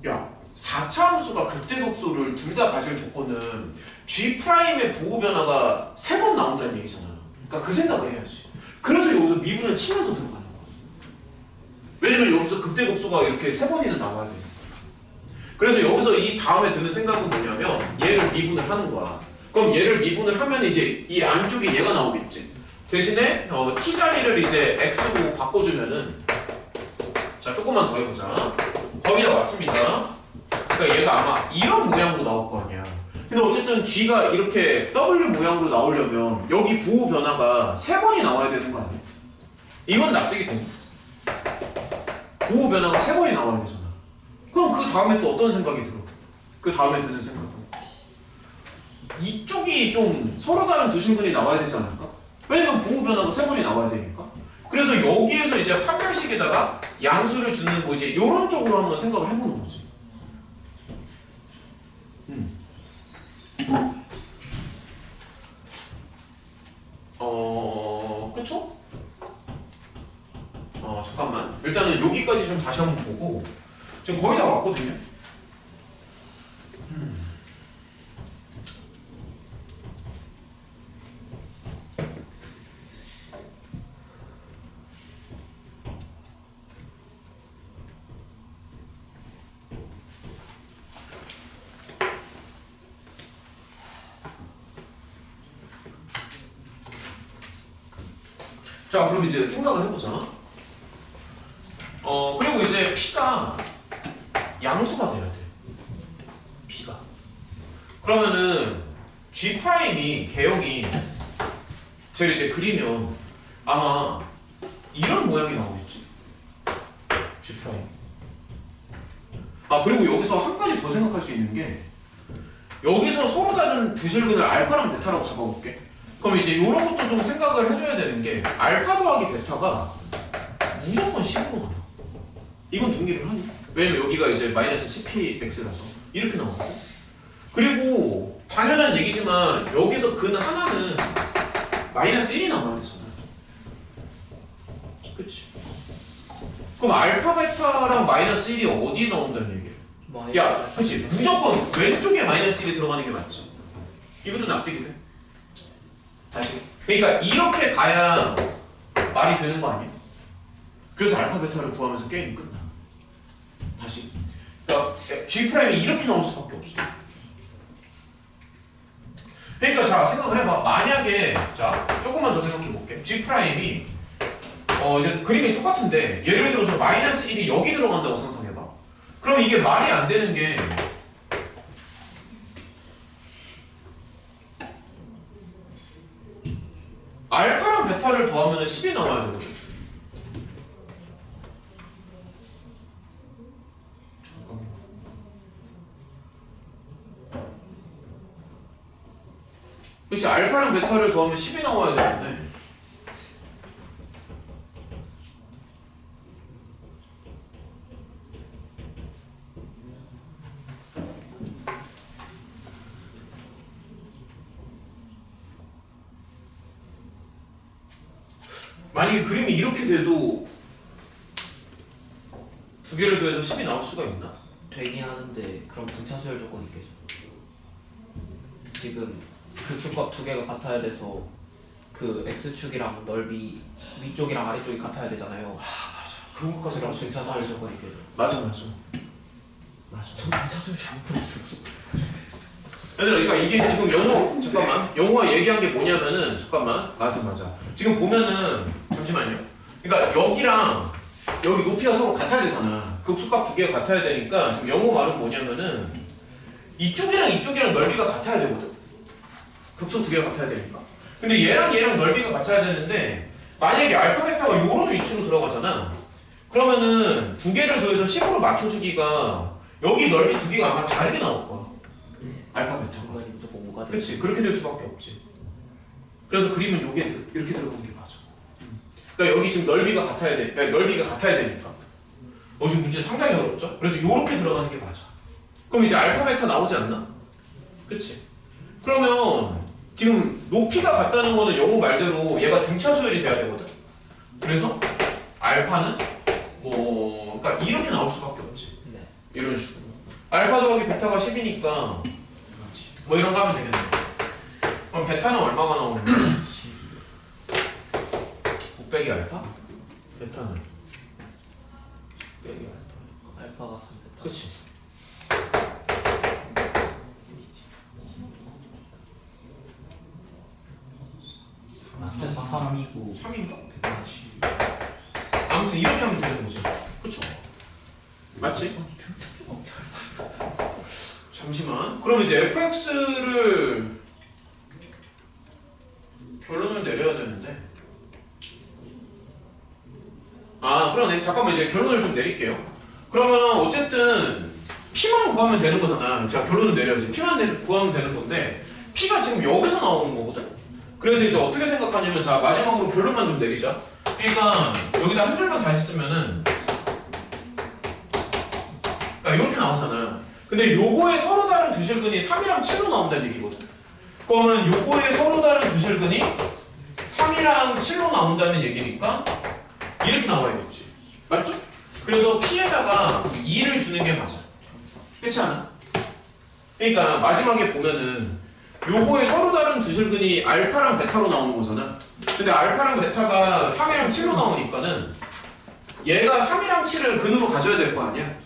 야, 4차 함수가 극대극소를 둘 다 가질 조건은 G'의 부호 변화가 3번 나온다는 얘기잖아. 그러니까 그 생각을 해야지. 그래서 여기서 미분을 치면서 들어가는 거야. 왜냐면 여기서 극대극소가 이렇게 3번이나 나와야 되니까. 그래서 여기서 이 다음에 드는 생각은 뭐냐면 얘를 미분을 하는 거야. 그럼 얘를 미분을 하면 이제 이 안쪽에 얘가 나오겠지. 대신에 t 자리를 이제 x로 바꿔주면은, 자 조금만 더 해보자. 거의 다 왔습니다. 그러니까 얘가 아마 이런 모양으로 나올 거 아니야. 근데 어쨌든 g가 이렇게 w 모양으로 나오려면 여기 부호 변화가 3번이 나와야 되는 거 아니야? 이건 납득이 되니? 부호 변화가 3번이 나와야 되잖아. 그럼 그 다음에 또 어떤 생각이 들어? 그 다음에 드는 생각은 이쪽이 좀 서로 다른 두 신근이 나와야 되지 않을까? 왜냐면 부호 변화가 3번이 나와야 되니까. 그래서 여기에서 이제 판별식에다가 양수를 주는 거 이제 이런 쪽으로 한번 생각을 해보는 거지. 그쵸? 잠깐만. 일단은 여기까지 좀 다시 한번 보고. 지금 거의 다 왔거든요. 자, 그럼 이제 생각을 해보자. 그리고 이제 P가 양수가 돼야 돼. P가. 그러면은 G'이 개형이 제가 이제 그리면 아마 이런 모양이 나오겠지. G'. 아 그리고 여기서 한 가지 더 생각할 수 있는 게 여기서 서로 다른 두 실근을 알파랑 베타라고 잡아볼게. 그럼 이제 이런 것도 좀 생각을 해줘야 되는 게 알파 더하기 베타가 무조건 10으로 나와. 이건 동기를 하니? 왜냐면 여기가 이제 마이너스 CPX라서 이렇게 나오고. 그리고 당연한 얘기지만 여기서 근 하나는 마이너스 1이 나와야 되잖아. 그치? 그럼 알파 베타랑 마이너스 1이 어디에 나온다는 얘기야? 야, 그치? 무조건 왼쪽에 마이너스 1이 들어가는 게 맞지? 이것도 납득이 돼? 다시. 그러니까 이렇게 가야 말이 되는 거 아니야? 그래서 알파 베타를 구하면서 게임이 끝나. 다시. 그러니까 G'이 이렇게 나올 수밖에 없어. 그러니까 자 생각을 해봐. 만약에 자 조금만 더 생각해 볼게. G'이 이제 그림이 똑같은데 예를 들어서 마이너스 1이 여기 들어간다고 상상해봐. 그럼 이게 말이 안 되는 게 알파랑 베타를 더하면 10이 나와야 되거든. 그렇지. 알파랑 베타를 더하면 10이 나와야 되는데 만약에 그림이 이렇게 돼도 두 개를 더해서 10이 나올 수가 있나?
되긴 하는데 그럼 등차수열 조건이 있겠죠. 지금 극소값 두 개가 같아야 돼서 그 x축이랑 넓이 위쪽이랑 아래쪽이 같아야 되잖아요.
그런 것까지
그럼 등차수열 조건이 있겠죠.
맞아.
전 등차수열 잘못 풀었어요.
얘들아, 그러니까 이게 지금 영호가 얘기한 게 뭐냐면은 맞아. 지금 보면은 잠시만요. 그러니까 여기랑 여기 높이가 서로 같아야 되잖아. 극소값 두 개가 같아야 되니까 지금 영호 말은 뭐냐면은 이쪽이랑 넓이가 같아야 되거든. 극소 두 개가 같아야 되니까. 근데 얘랑 넓이가 같아야 되는데 만약에 알파 베타가 요런 위치로 들어가잖아. 그러면은 두 개를 더해서 10으로 맞춰주기가 여기 넓이 두 개가 아마 다르게 나올 거야. 알파 베타가.
정관이 무조건 5가 돼.
그치, 그렇게 될 수밖에 없지. 그래서 그림은 요게 이렇게 들어가는 게 맞아. 그러니까 여기 지금 넓이가 같아야 되니까. 지금 문제 상당히 어렵죠? 그래서 요렇게 들어가는 게 맞아. 그럼 이제 알파 베타 나오지 않나? 그치? 그러면 지금 높이가 같다는 거는 영호 말대로 얘가 등차 수열이 돼야 되거든. 그래서 알파는 그러니까 이렇게 나올 수밖에 없지.
네.
이런 식으로. 알파 더하기 베타가 10이니까 뭐 이런 거 하면 되겠네. 그럼 베타는 얼마가 나오는 거야? 9 빼기 알파? 베타는 빼기 알파.
알파가 3베타.
그치?
알파 3이고
3인가?
베타가 7.
아무튼 이렇게 하면 되는 거지. 그쵸? 맞지? 잠시만. 그럼 이제 fx를 결론을 내려야 되는데. 그러네. 잠깐만 이제 결론을 좀 내릴게요. 그러면 어쨌든 p만 구하면 되는 거잖아. 자, 결론을 내려야지. p만 구하면 되는 건데 p가 지금 여기서 나오는 거거든. 그래서 이제 어떻게 생각하냐면 자, 마지막으로 결론만 좀 내리자. 그러니까 여기다 한 줄만 다시 쓰면은 그러니까 이렇게 나오잖아. 근데 요거의 서로 다른 두 실근이 3이랑 7로 나온다는 얘기거든. 그러면 요거의 서로 다른 두 실근이 3이랑 7로 나온다는 얘기니까 이렇게 나와야겠지. 맞죠? 그래서 P에다가 2를 주는 게 맞아. 그렇지 않아? 그러니까 마지막에 보면은 요거의 서로 다른 두 실근이 알파랑 베타로 나오는 거잖아. 근데 알파랑 베타가 3이랑 7로 나오니까는 얘가 3이랑 7을 근으로 가져야 될 거 아니야?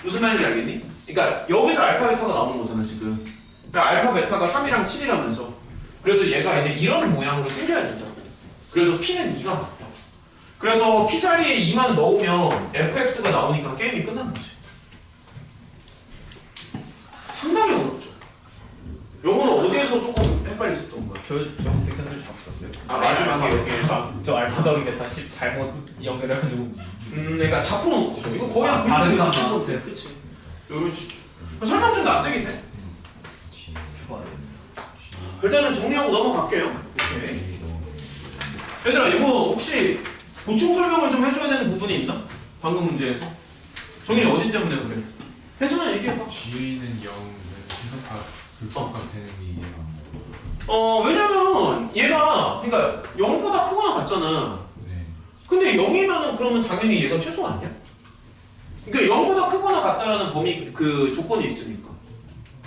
무슨 말인지 알겠니? 그러니까 여기서 알파 베타가 나오는 거잖아 지금. 그러니까 알파 베타가 3이랑 7이라면서. 그래서 얘가 이제 이런 모양으로 생겨야 된다고. 그래서 P는 2가 맞다고. 그래서 P 자리에 2만 넣으면 fx가 나오니까 게임이 끝난 거지. 상당히 어렵죠. 요거는 어디에서 조금 헷갈렸었던 거야?
저 등차수열 잡았어요.
마지막에 여기에서
저 알파 더하기 베타 10 잘못 연결해가지고
그러니까 다 풀어놓고 있어. 이거 거의 한
다른
90%
감
이상
나왔어요.
그치. 그렇지. 설명 좀 납득이 돼.
좋아요.
일단은 정리하고 넘어갈게요. 오케이. 얘들아 이거 혹시 보충 설명을 좀 해줘야 되는 부분이 있나? 방금 문제에서? 정인이 어디 때문에 그래? 괜찮아 얘기해봐.
GA는 0은 시속값 극속값 되는 게 이해가 안
왜냐면 얘가 그러니까 0보다 크거나 같잖아.
가요. 네.
근데 0이면은 그러면 당연히 얘가 최소 아니야? 그러니까 0보다 크거나 같다라는 범위 그 조건이 있으니까.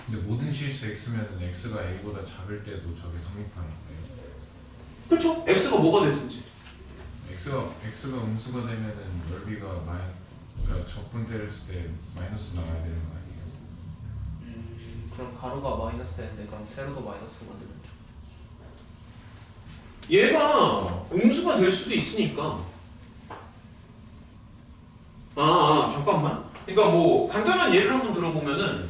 근데 모든 실수 x면은 x가 a보다 작을 때도 저게 성립하는 거예요.
그렇죠? x가 뭐가 되든지.
x가 음수가 되면은 넓이가 그러니까 적분 때렸을 때 마이너스 나와야 되는 거 아니에요?
그럼 가로가 마이너스 되는데 그럼 세로도 마이너스 만들면
얘가 음수가 될 수도 있으니까. 잠깐만. 그러니까 뭐 간단한 예를 한번 들어보면은,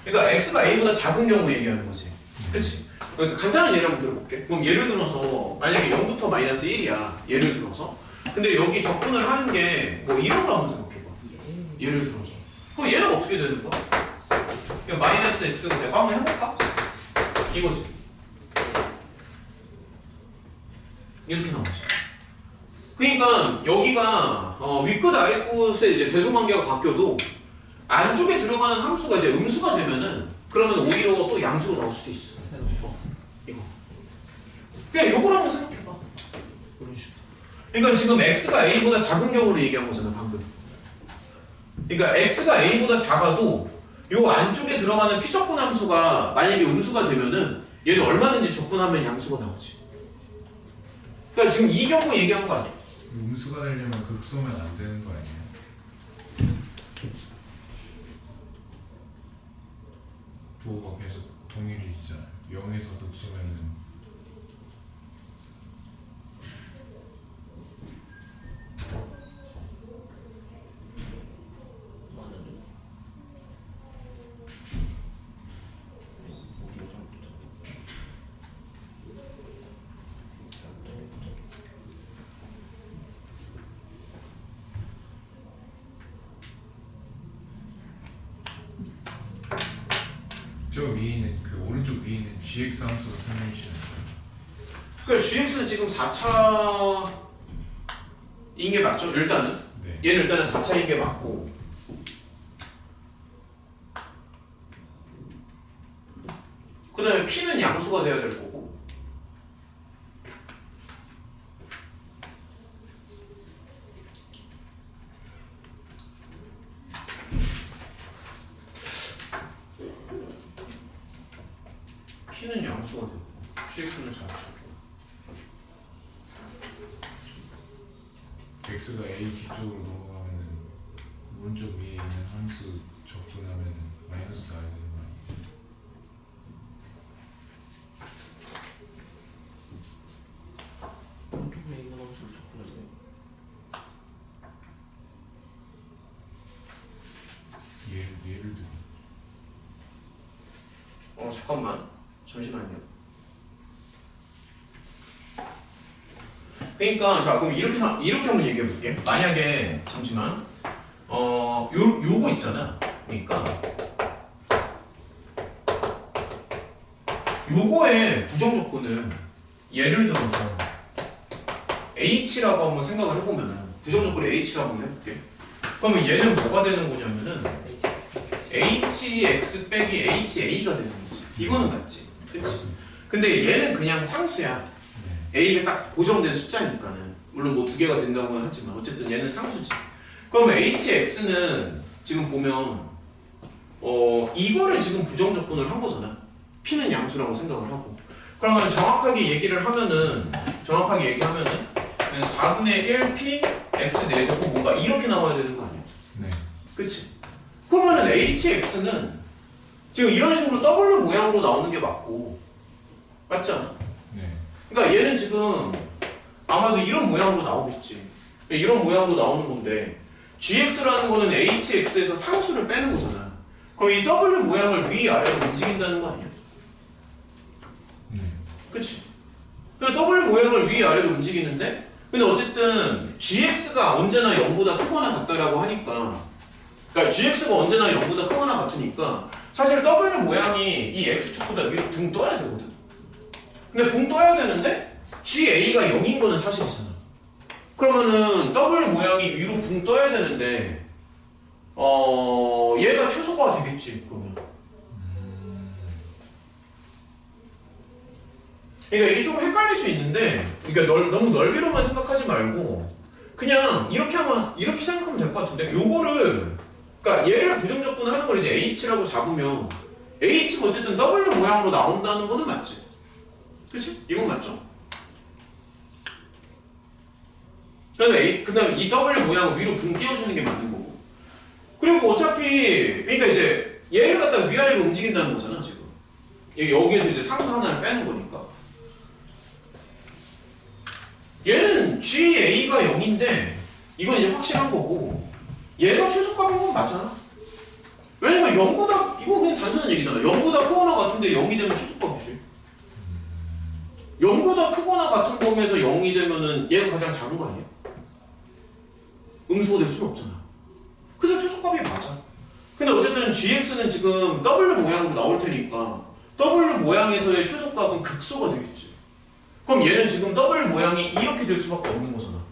그러니까 x가 a보다 작은 경우 얘기하는 거지. 그렇지? 그러니까 간단한 예를 한번 들어볼게. 그럼 예를 들어서 만약에 0부터 마이너스 1이야. 예를 들어서. 근데 여기 적분을 하는 게 뭐 이런 거 한번 생각해봐. 예를 들어서. 그럼 얘는 어떻게 되는 거야? 그냥 마이너스 x가 되고 한번 해볼까? 이거지. 이렇게 나오지. 그러니까 여기가 윗끝 아랫끝의 이제 대소관계가 바뀌어도 안쪽에 들어가는 함수가 이제 음수가 되면은 그러면 오히려 또 양수로 나올 수도 있어.
세로.
이거. 그냥 요걸 한번 생각해봐. 이런 식으로. 그러니까 지금 x가 a보다 작은 경우를 얘기한 거잖아 방금. 그러니까 x가 a보다 작아도 요 안쪽에 들어가는 피적분 함수가 만약에 음수가 되면은 얘는 얼마든지 적분하면 양수가 나오지. 그러니까 지금 이 경우 얘기한 거 아니야?
음수가 되려면 극소면 안 되는 거 아니에요? 부호가 계속 동일이잖아요. 0에서 극소면은
맞는데.
저 위에 있는 그 오른쪽 위에 있는 gx 함수로 설명해 주시는 거예요.
그러니까 gx는 지금 4차인 게 맞죠? 일단은
네.
얘는 일단은 4차인 게 맞고 그 다음에 p는 양수가 돼야 될 거고 p는 양수가 되고 gx는 4차
x가 a 뒤쪽으로 넘어가면은 오른쪽 위에 있는 함수 적분하면은 마이너스 나야 되는 거 아니에요?
오른쪽에 있는 함수를 적분해도
예를 들어
잠깐만 잠시만요. 그러니까 자 그럼 이렇게 한번 얘기해 볼게. 만약에 잠시만 요거 있잖아. 그러니까 요거의 부정 조건은 예를 들어서 h라고 한번 생각을 해보면은 부정 조건이 h라고 한번 해볼게. 그러면 얘는 뭐가 되는 거냐면은 hx 빼기 ha가 되는 거지. 이거는 맞지, 그렇지? 근데 얘는 그냥 상수야.
네.
a가 딱 고정된 숫자니까는 물론 뭐 두 개가 된다고는 하지만 어쨌든 얘는 상수지. 그럼 hx는 지금 보면 이거를 지금 부정 조건을 한 거잖아. p는 양수라고 생각을 하고. 그러면 정확하게 얘기하면은 4분의 1p x 4제곱 뭔가 이렇게 나와야 되는 거 아니야?
네.
그치? 그러면은 hx는 지금 이런 식으로 W 모양으로 나오는 게 맞고 맞잖아?
네.
그러니까 얘는 지금 아마도 이런 모양으로 나오겠지. 이런 모양으로 나오는 건데 gx라는 거는 hx에서 상수를 빼는 거잖아. 그럼 이 W 모양을 위아래로 움직인다는 거 아니야?
네.
그치? 그럼 W 모양을 위아래로 움직이는데 근데 어쨌든 gx가 언제나 0보다 크거나 같다라고 하니까, 그러니까 gx가 언제나 0보다 크거나 같으니까 사실 w 모양이 이 x축보다 위로 붕 떠야 되거든. 근데 붕 떠야 되는데 ga가 0인 거는 사실이잖아. 그러면은 w 모양이 위로 붕 떠야 되는데 얘가 최소가 되겠지. 그러면 그러니까 이게 좀 헷갈릴 수 있는데, 그러니까 너무 넓이로만 생각하지 말고 그냥 이렇게 생각하면 될 것 같은데, 요거를, 그러니까 얘를 부정적분 하는 걸 이제 h라고 잡으면 h가 어쨌든 w 모양으로 나온다는 거는 맞지? 그치? 이건 맞죠? 그다음에 이 w 모양을 위로 붕 띄워주는 게 맞는 거고, 그리고 어차피 그러니까 이제 얘를 갖다가 위아래로 움직인다는 거잖아 지금. 여기에서 이제 상수 하나를 빼는 거니까. 얘는 GA가 0인데 이건 이제 확실한 거고, 얘가 최소값인 건 맞잖아. 왜냐면 0보다, 이거 그냥 단순한 얘기잖아. 0보다 크거나 같은데 0이 되면 최소값이지. 0보다 크거나 같은 범위에서 0이 되면은 얘가 가장 작은 거 아니야? 음수가 될 수는 없잖아. 그래서 최소값이 맞아. 근데 어쨌든 gx는 지금 w 모양으로 나올 테니까 w 모양에서의 최소값은 극소가 되겠지. 그럼 얘는 지금 W 모양이 이렇게 될 수밖에 없는 거잖아.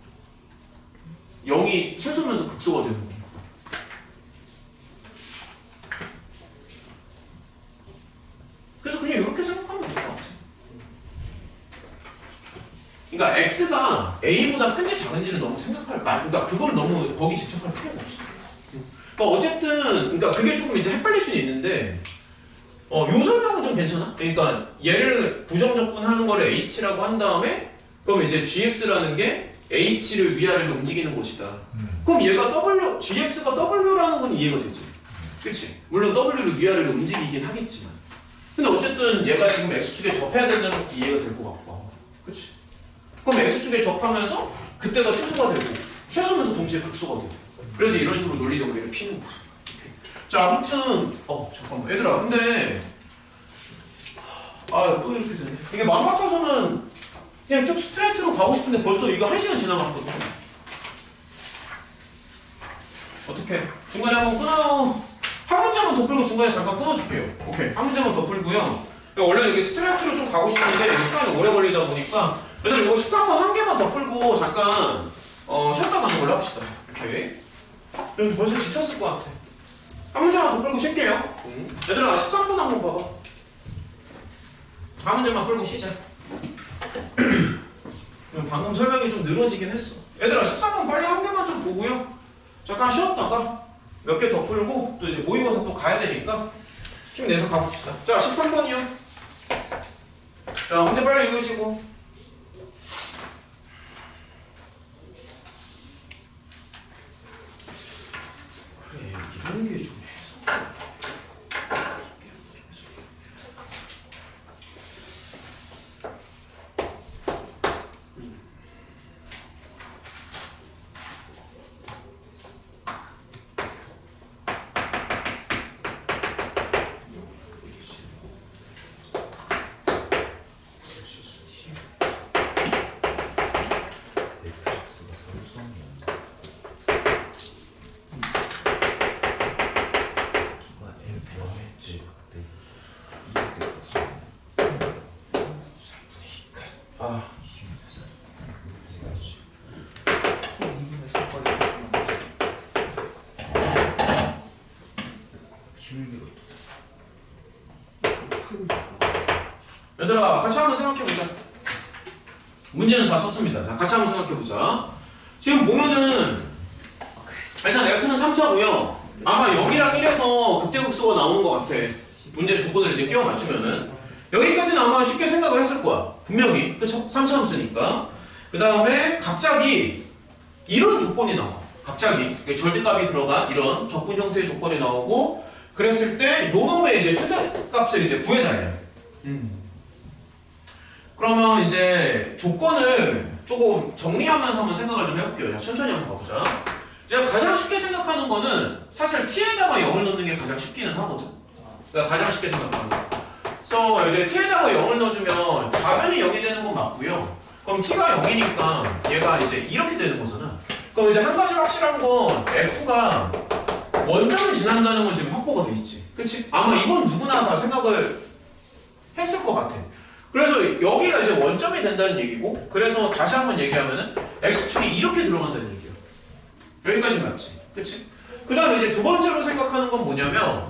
0이 최소면서 극소가 되는 거니까. 그래서 그냥 이렇게 생각하면 될 것 같아. 그러니까 x가 a보다 큰지 작은지는 너무 그러니까 그걸 너무 거기 집착할 필요가 없어. 그러니까 어쨌든, 그러니까 그게 조금 이제 헷갈릴 수는 있는데, 요 설명은 좀 괜찮아? 그러니까 얘를 부정적분하는 거를 h라고 한 다음에, 그럼 이제 gx라는 게 h를 위아래로 움직이는 곳이다. 그럼 얘가 gx가 w라는 건 이해가 되지. 그치? 물론 w를 위아래로 움직이긴 하겠지만, 근데 어쨌든 얘가 지금 x축에 접해야 된다는 것도 이해가 될 것 같고, 그치? 그럼 x축에 접하면서 그때가 최소가 되고 최소면서 동시에 극소가 되고, 그래서 이런 식으로 논리적으로 얘를 피는 거죠. 자, 아무튼 잠깐만 얘들아, 근데 또 이렇게 되네. 이게 마음 같아서는 그냥 쭉 스트레이트로 가고 싶은데 벌써 이거 1시간 지나갔거든. 어떻게? 중간에 한번 끊어요. 한 문제만 더 풀고 중간에 잠깐 끊어줄게요. 오케이, 한 문제만 더 풀고요. 원래 여기 스트레이트로 좀 가고 싶은데 이게 시간이 오래 걸리다 보니까 얘들아 이거 13번 한 개만 더 풀고 잠깐 쉬었다 가는 걸로 합시다. 오케이. 벌써 지쳤을 것 같아. 한 문제만 더 풀고 쉴게요. 얘들아 13번 한번 봐봐. 한 문제만 풀고 쉬자. 방금 설명이 좀 늘어지긴 했어. 얘들아 13번 빨리 한 개만 좀 보고요. 잠깐 쉬었다가 몇 개 더 풀고 또 이제 모의고사 또 가야 되니까 힘내서 가봅시다. 자 13번이요. 자 문제 빨리 읽으시고. 그래 이런 게 좀 해서. 얘들아 같이 한번 생각해보자. 문제는 다 썼습니다. 자, 같이 한번 생각해보자. 지금 보면은 일단 F는 3차고요 아마 0이랑 1에서 극대극소가 나오는 것 같아. 문제 조건을 이제 끼워 맞추면은 여기까지는 아마 쉽게 생각을 했을 거야 분명히. 그쵸? 3차 함수니까. 그 다음에 갑자기 이런 조건이 나와. 갑자기 절대값이 들어간 이런 적분 형태의 조건이 나오고, 그랬을 때 요놈의 이제 최대값을 이제 구해달래. 그러면 이제 조건을 조금 정리하면서 한번 생각을 좀 해볼게요. 자, 천천히 한번 가보자. 제가 가장 쉽게 생각하는 거는 사실 t에다가 0을 넣는 게 가장 쉽기는 하거든. 그러니까 가장 쉽게 생각하는 거. 그래서 이제 t에다가 0을 넣어주면 좌변이 0이 되는 건 맞고요. 그럼 t가 0이니까 얘가 이제 이렇게 되는 거잖아. 그럼 이제 한 가지 확실한 건 f가 원점을 지난다는 건 지금 확보가 돼 있지. 그치? 아마 이건 누구나 다 생각을 했을 것 같아. 그래서 여기가 이제 원점이 된다는 얘기고, 그래서 다시 한번 얘기하면은 x축이 이렇게 들어간다는 얘기야. 여기까지 맞지? 그치? 그 다음에 이제 두 번째로 생각하는 건 뭐냐면,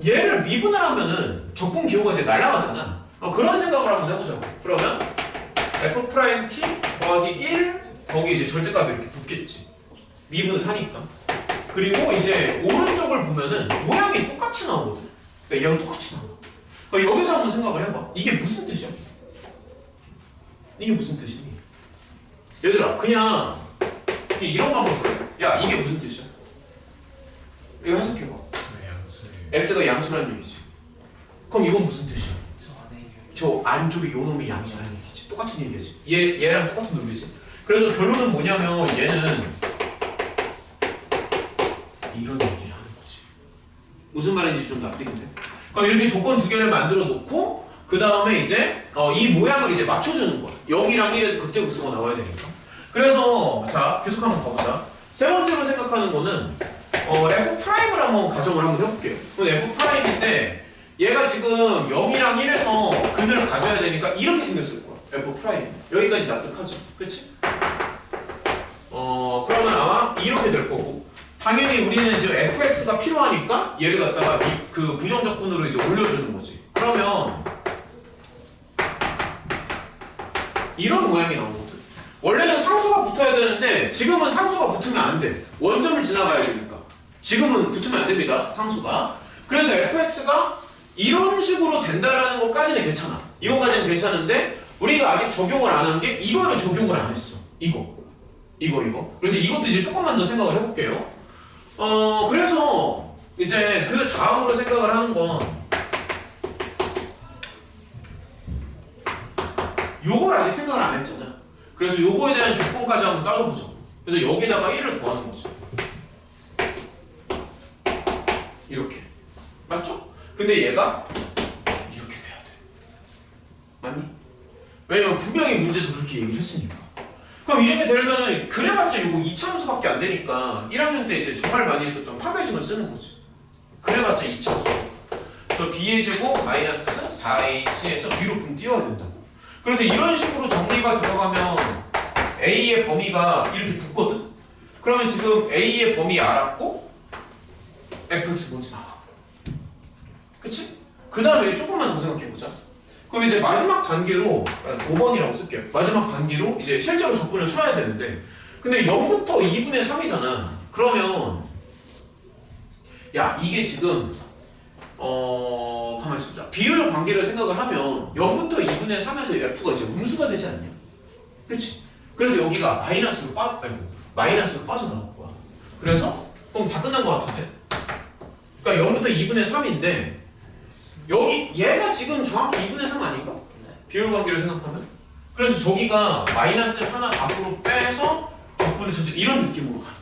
얘를 미분을 하면은 적분 기호가 이제 날아가잖아. 그런 생각을 한번 해보자고. 그러면 f'(t) 더하기 1 거기 이제 절대값이 이렇게 붙겠지. 미분을 하니까. 그리고 이제 오른쪽을 보면은 모양이 똑같이 나오거든. 그러니까 얘랑 똑같이 나와. 그러니까 여기서 한번 생각을 해봐. 이게 무슨 뜻이야? 이게 무슨 뜻이니? 얘들아, 그냥 이런 거 한번 그래. 야, 이게 무슨 뜻이야? 이거 해석해봐. x가 양수라는 얘기지. 그럼 이건 무슨 뜻이야? 저 안쪽에 요 놈이 양수라는 얘기지. 똑같은 얘기지. 얘랑 똑같은 놈이지. 그래서 결론은 뭐냐면 얘는 이런 얘기를 하는 거지. 무슨 말인지 좀 납득이 돼? 그럼 이렇게 조건 두 개를 만들어 놓고 그 다음에 이제 이 모양을 이제 맞춰주는 거야. 0이랑 1에서 극대극소가 나와야 되니까. 그래서 자 계속 한번 가보자. 세 번째로 생각하는 거는 F'을 한번 가정을 한번 해볼게요. 그럼 F'인데 얘가 지금 0이랑 1에서 근을 가져야 되니까 이렇게 생겼을 거야. F' 여기까지 납득하죠? 그치? 그러면 아마 이렇게 될 거고, 당연히 우리는 지금 fx가 필요하니까 얘를 갖다가 그 부정적분으로 이제 올려주는 거지. 그러면 이런 모양이 나오거든. 원래는 상수가 붙어야 되는데 지금은 상수가 붙으면 안 돼. 원점을 지나가야 되니까. 지금은 붙으면 안 됩니다. 상수가. 그래서 fx가 이런 식으로 된다라는 것까지는 괜찮아. 이거까지는 괜찮은데 우리가 아직 적용을 안 한 게 이거를 적용을 안 했어. 이거. 그래서 이것도 이제 조금만 더 생각을 해볼게요. 그래서 이제 그 다음으로 생각을 하는 건 요걸 아직 생각을 안 했잖아. 그래서 요거에 대한 조건까지 한번 따져보자. 그래서 여기다가 1을 더하는 거지. 이렇게. 맞죠? 근데 얘가 이렇게 돼야 돼. 맞니? 왜냐면 분명히 문제에서 그렇게 얘기를 했으니까. 그럼 이렇게 되면은 그래봤자 이거 이차함수밖에 안 되니까 1학년 때 이제 정말 많이 했었던 파배식을 쓰는 거지. 그래봤자 이차함수. 그래서 b의 제곱 마이너스 4ac에서 위로 분 띄워야 된다고. 그래서 이런 식으로 정리가 들어가면 a의 범위가 이렇게 붙거든. 그러면 지금 a의 범위 알았고 fx 뭔지 나왔고. 그치? 그 다음에 조금만 더 생각해보자. 그럼 이제 마지막 단계로 5번이라고 쓸게요. 마지막 단계로 이제 실제로 적분을 쳐야 되는데, 근데 0부터 2분의 3이잖아. 그러면 야 이게 지금 가만히 있어보자. 비율 관계를 생각을 하면 0부터 2분의 3에서 f가 이제 음수가 되지 않냐? 그치? 그래서 여기가 마이너스로 빠져나올 거야. 그래서 그럼 다 끝난 거 같은데? 그러니까 0부터 2분의 3인데 여기 얘가 지금 정확히 2분의 3 아닌가? 비율 관계를 생각하면? 그래서 저기가 마이너스를 하나 밖으로 빼서 적분을 쳐서 이런 느낌으로 가는 거야.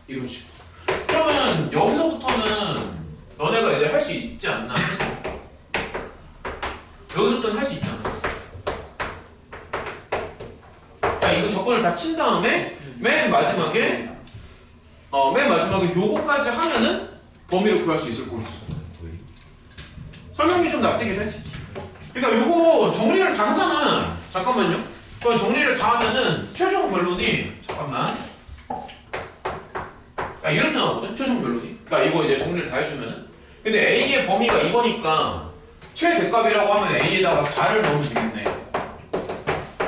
이런 식으로. 그러면 여기서부터는 너네가 이제 할 수 있지 않나? 여기서부터는 할 수 있잖아. 야, 이거 적분을 다 친 다음에 맨 마지막에 요거까지 하면은 범위를 구할 수 있을 거야. 설명이 좀 납득이 돼? 그러니까 요거 정리를 다 하잖아. 잠깐만요. 그럼 정리를 다 하면은 최종 결론이 잠깐만. 야, 이렇게 나오거든. 최종 결론이. 그러니까 이거 이제 정리를 다 해주면은. 근데 a의 범위가 이거니까 최대값이라고 하면 a에다가 4를 넣으면 되겠네.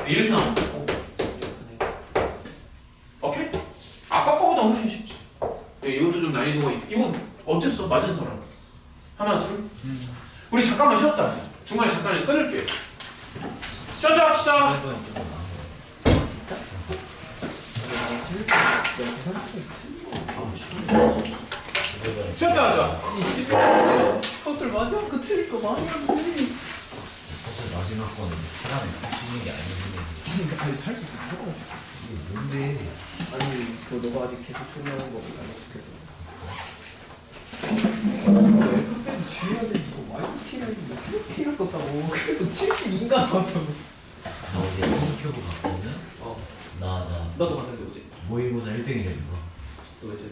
이렇게 나오는 거고. 오케이? 아까 거보다 훨씬 쉽지. 이것도 좀 난이도가 있고. 이건 어땠어? 맞은 사람? 하나, 둘? 우리 잠깐만 쉬었다 하자. 중간에 잠깐 끊을게요. 쉬었다 합시다. 쉬었다 하자.
서술 마지막 거 틀릴 거 많이 하는데.
사실 마지막 거는 사람이 할 수 있는 게 아니거든.
아니 할수 있어.
이게 뭔데?
아니 그 너가 아직 계속 총명한 거 안 익숙해서. 에크펜 중요한데 이거 마이너스 K가 있는데 플러스 K가 썼다고. 그래서 72인가 나왔다고.
큐브 갔거든. 나
너도 봤는데 어제.
모의고사 1등이래 누가.
너 어제.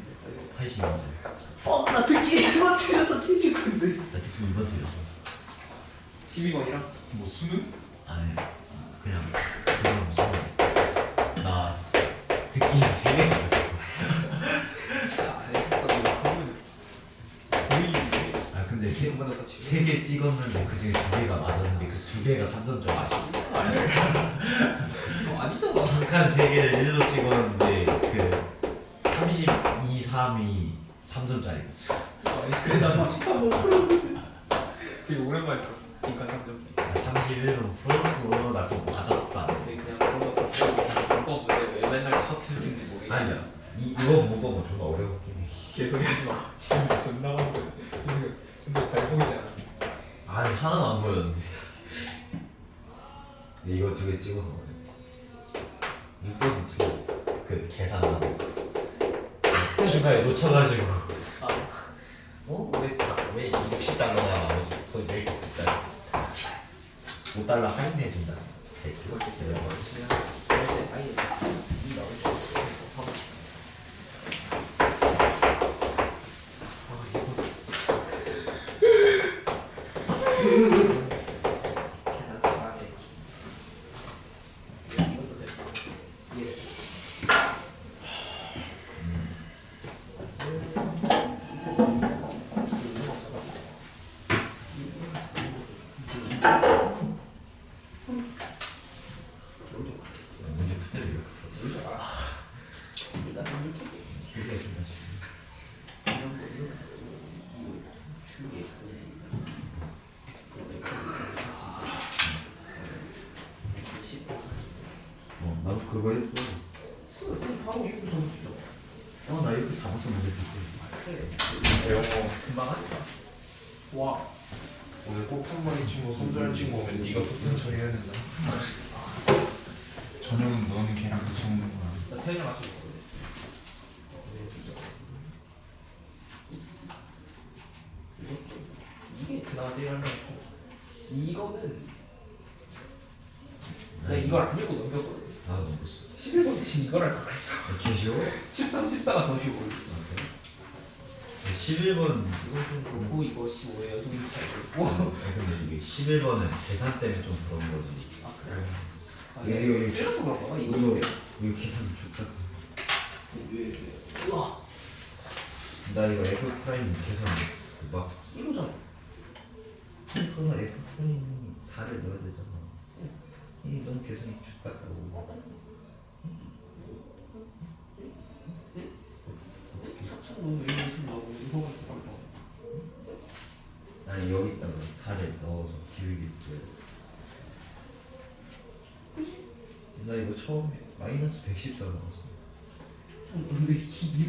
82번.
나 듣기 1번 틀려서 79인데.
나 특히 2번 틀렸어.
12번이랑?
뭐 수능?
아니 그냥 그건 무슨 나 듣기 3개 틀렸어.
안 했어. 거의.
아 근데
지금보다 더 치고.
3개 찍었는데 그 중에 2개가 맞았는데 그 2개가 3점 점.
너 아니잖아.
한 3개를 1로 찍었는데 그 32, 3이 3점짜리였어.
그래 나 33번 풀었는데. 되게 오랜만에 풀었어. 인간 3점.
31은 플러스로 나 그거 맞았다.
근데 그냥 그런 거 문법 문제 왜 맨날 첫 틀린지 모르겠어.
아니야 이거 문법 뭐 존나 어려웠긴 해.
개소리 하지 마. 지금 존나 많은 거. 지금 존나 잘 보이지 않아.
아니 하나도 안 보였는데. 근데 이거 2개 찍어서 맞아. 이거도 틀렸어. 그 계산하는 거. 중간에 놓쳐가지고.
아,
어? 왜 60달러냐 나머지 돈 왜 이렇게 비싸요? 5달러 할인해준다.
이걸 때 제대로 버리시면 이제 아예 이 나오죠. 하고. 아 이거 진짜. 계산 잘하네. 이것도 됐다. 이해.
문제 푸대를 이렇게 풀었어.
내가 좀 이렇게
이게 존나 쉽네.
이런 거 이런 거
나도 그거 했어.
바로 이거 점수죠.
나 이렇게 잡아서 문제 푸대.
영어
금방 하니까. 와.
오늘 꼭한머리 친구 손절 친구 오면 네가 포텐 처리해야 된다. 저녁은 너는 걔랑 같이 먹는 거야.
나 태연이랑 같이 먹거든. 이게 그나마 제일 할만해. 이거는 내가 이걸 안 읽고 넘겼거든.
나도 넘겼어.
11번 대신 이걸 할까 그랬어.
개 쉬워?
13, 14가 더 쉬워.
11번 이거 좀
그리고 이거 15에 연속 인지 잘 모르고.
근데 이게 11번은 계산 때문에 좀 그런 거지.
아 그래? 아,
이거
찔러서 그런가 봐. 이거
이거 계산 좋다.
왜? 우와.
나 이거 F 프라임 계산 막
이거잖아.
그거 F 프라임 4를 넣어야 되잖아. 이 너무 계산이 죽같다고.
너무 이거 나오고 이거가 빨라.
아니 여기다가 4를 넣어서 기울기 줘야 돼.
그지?
나 이거 처음에 마이너스 114 나왔어.
근데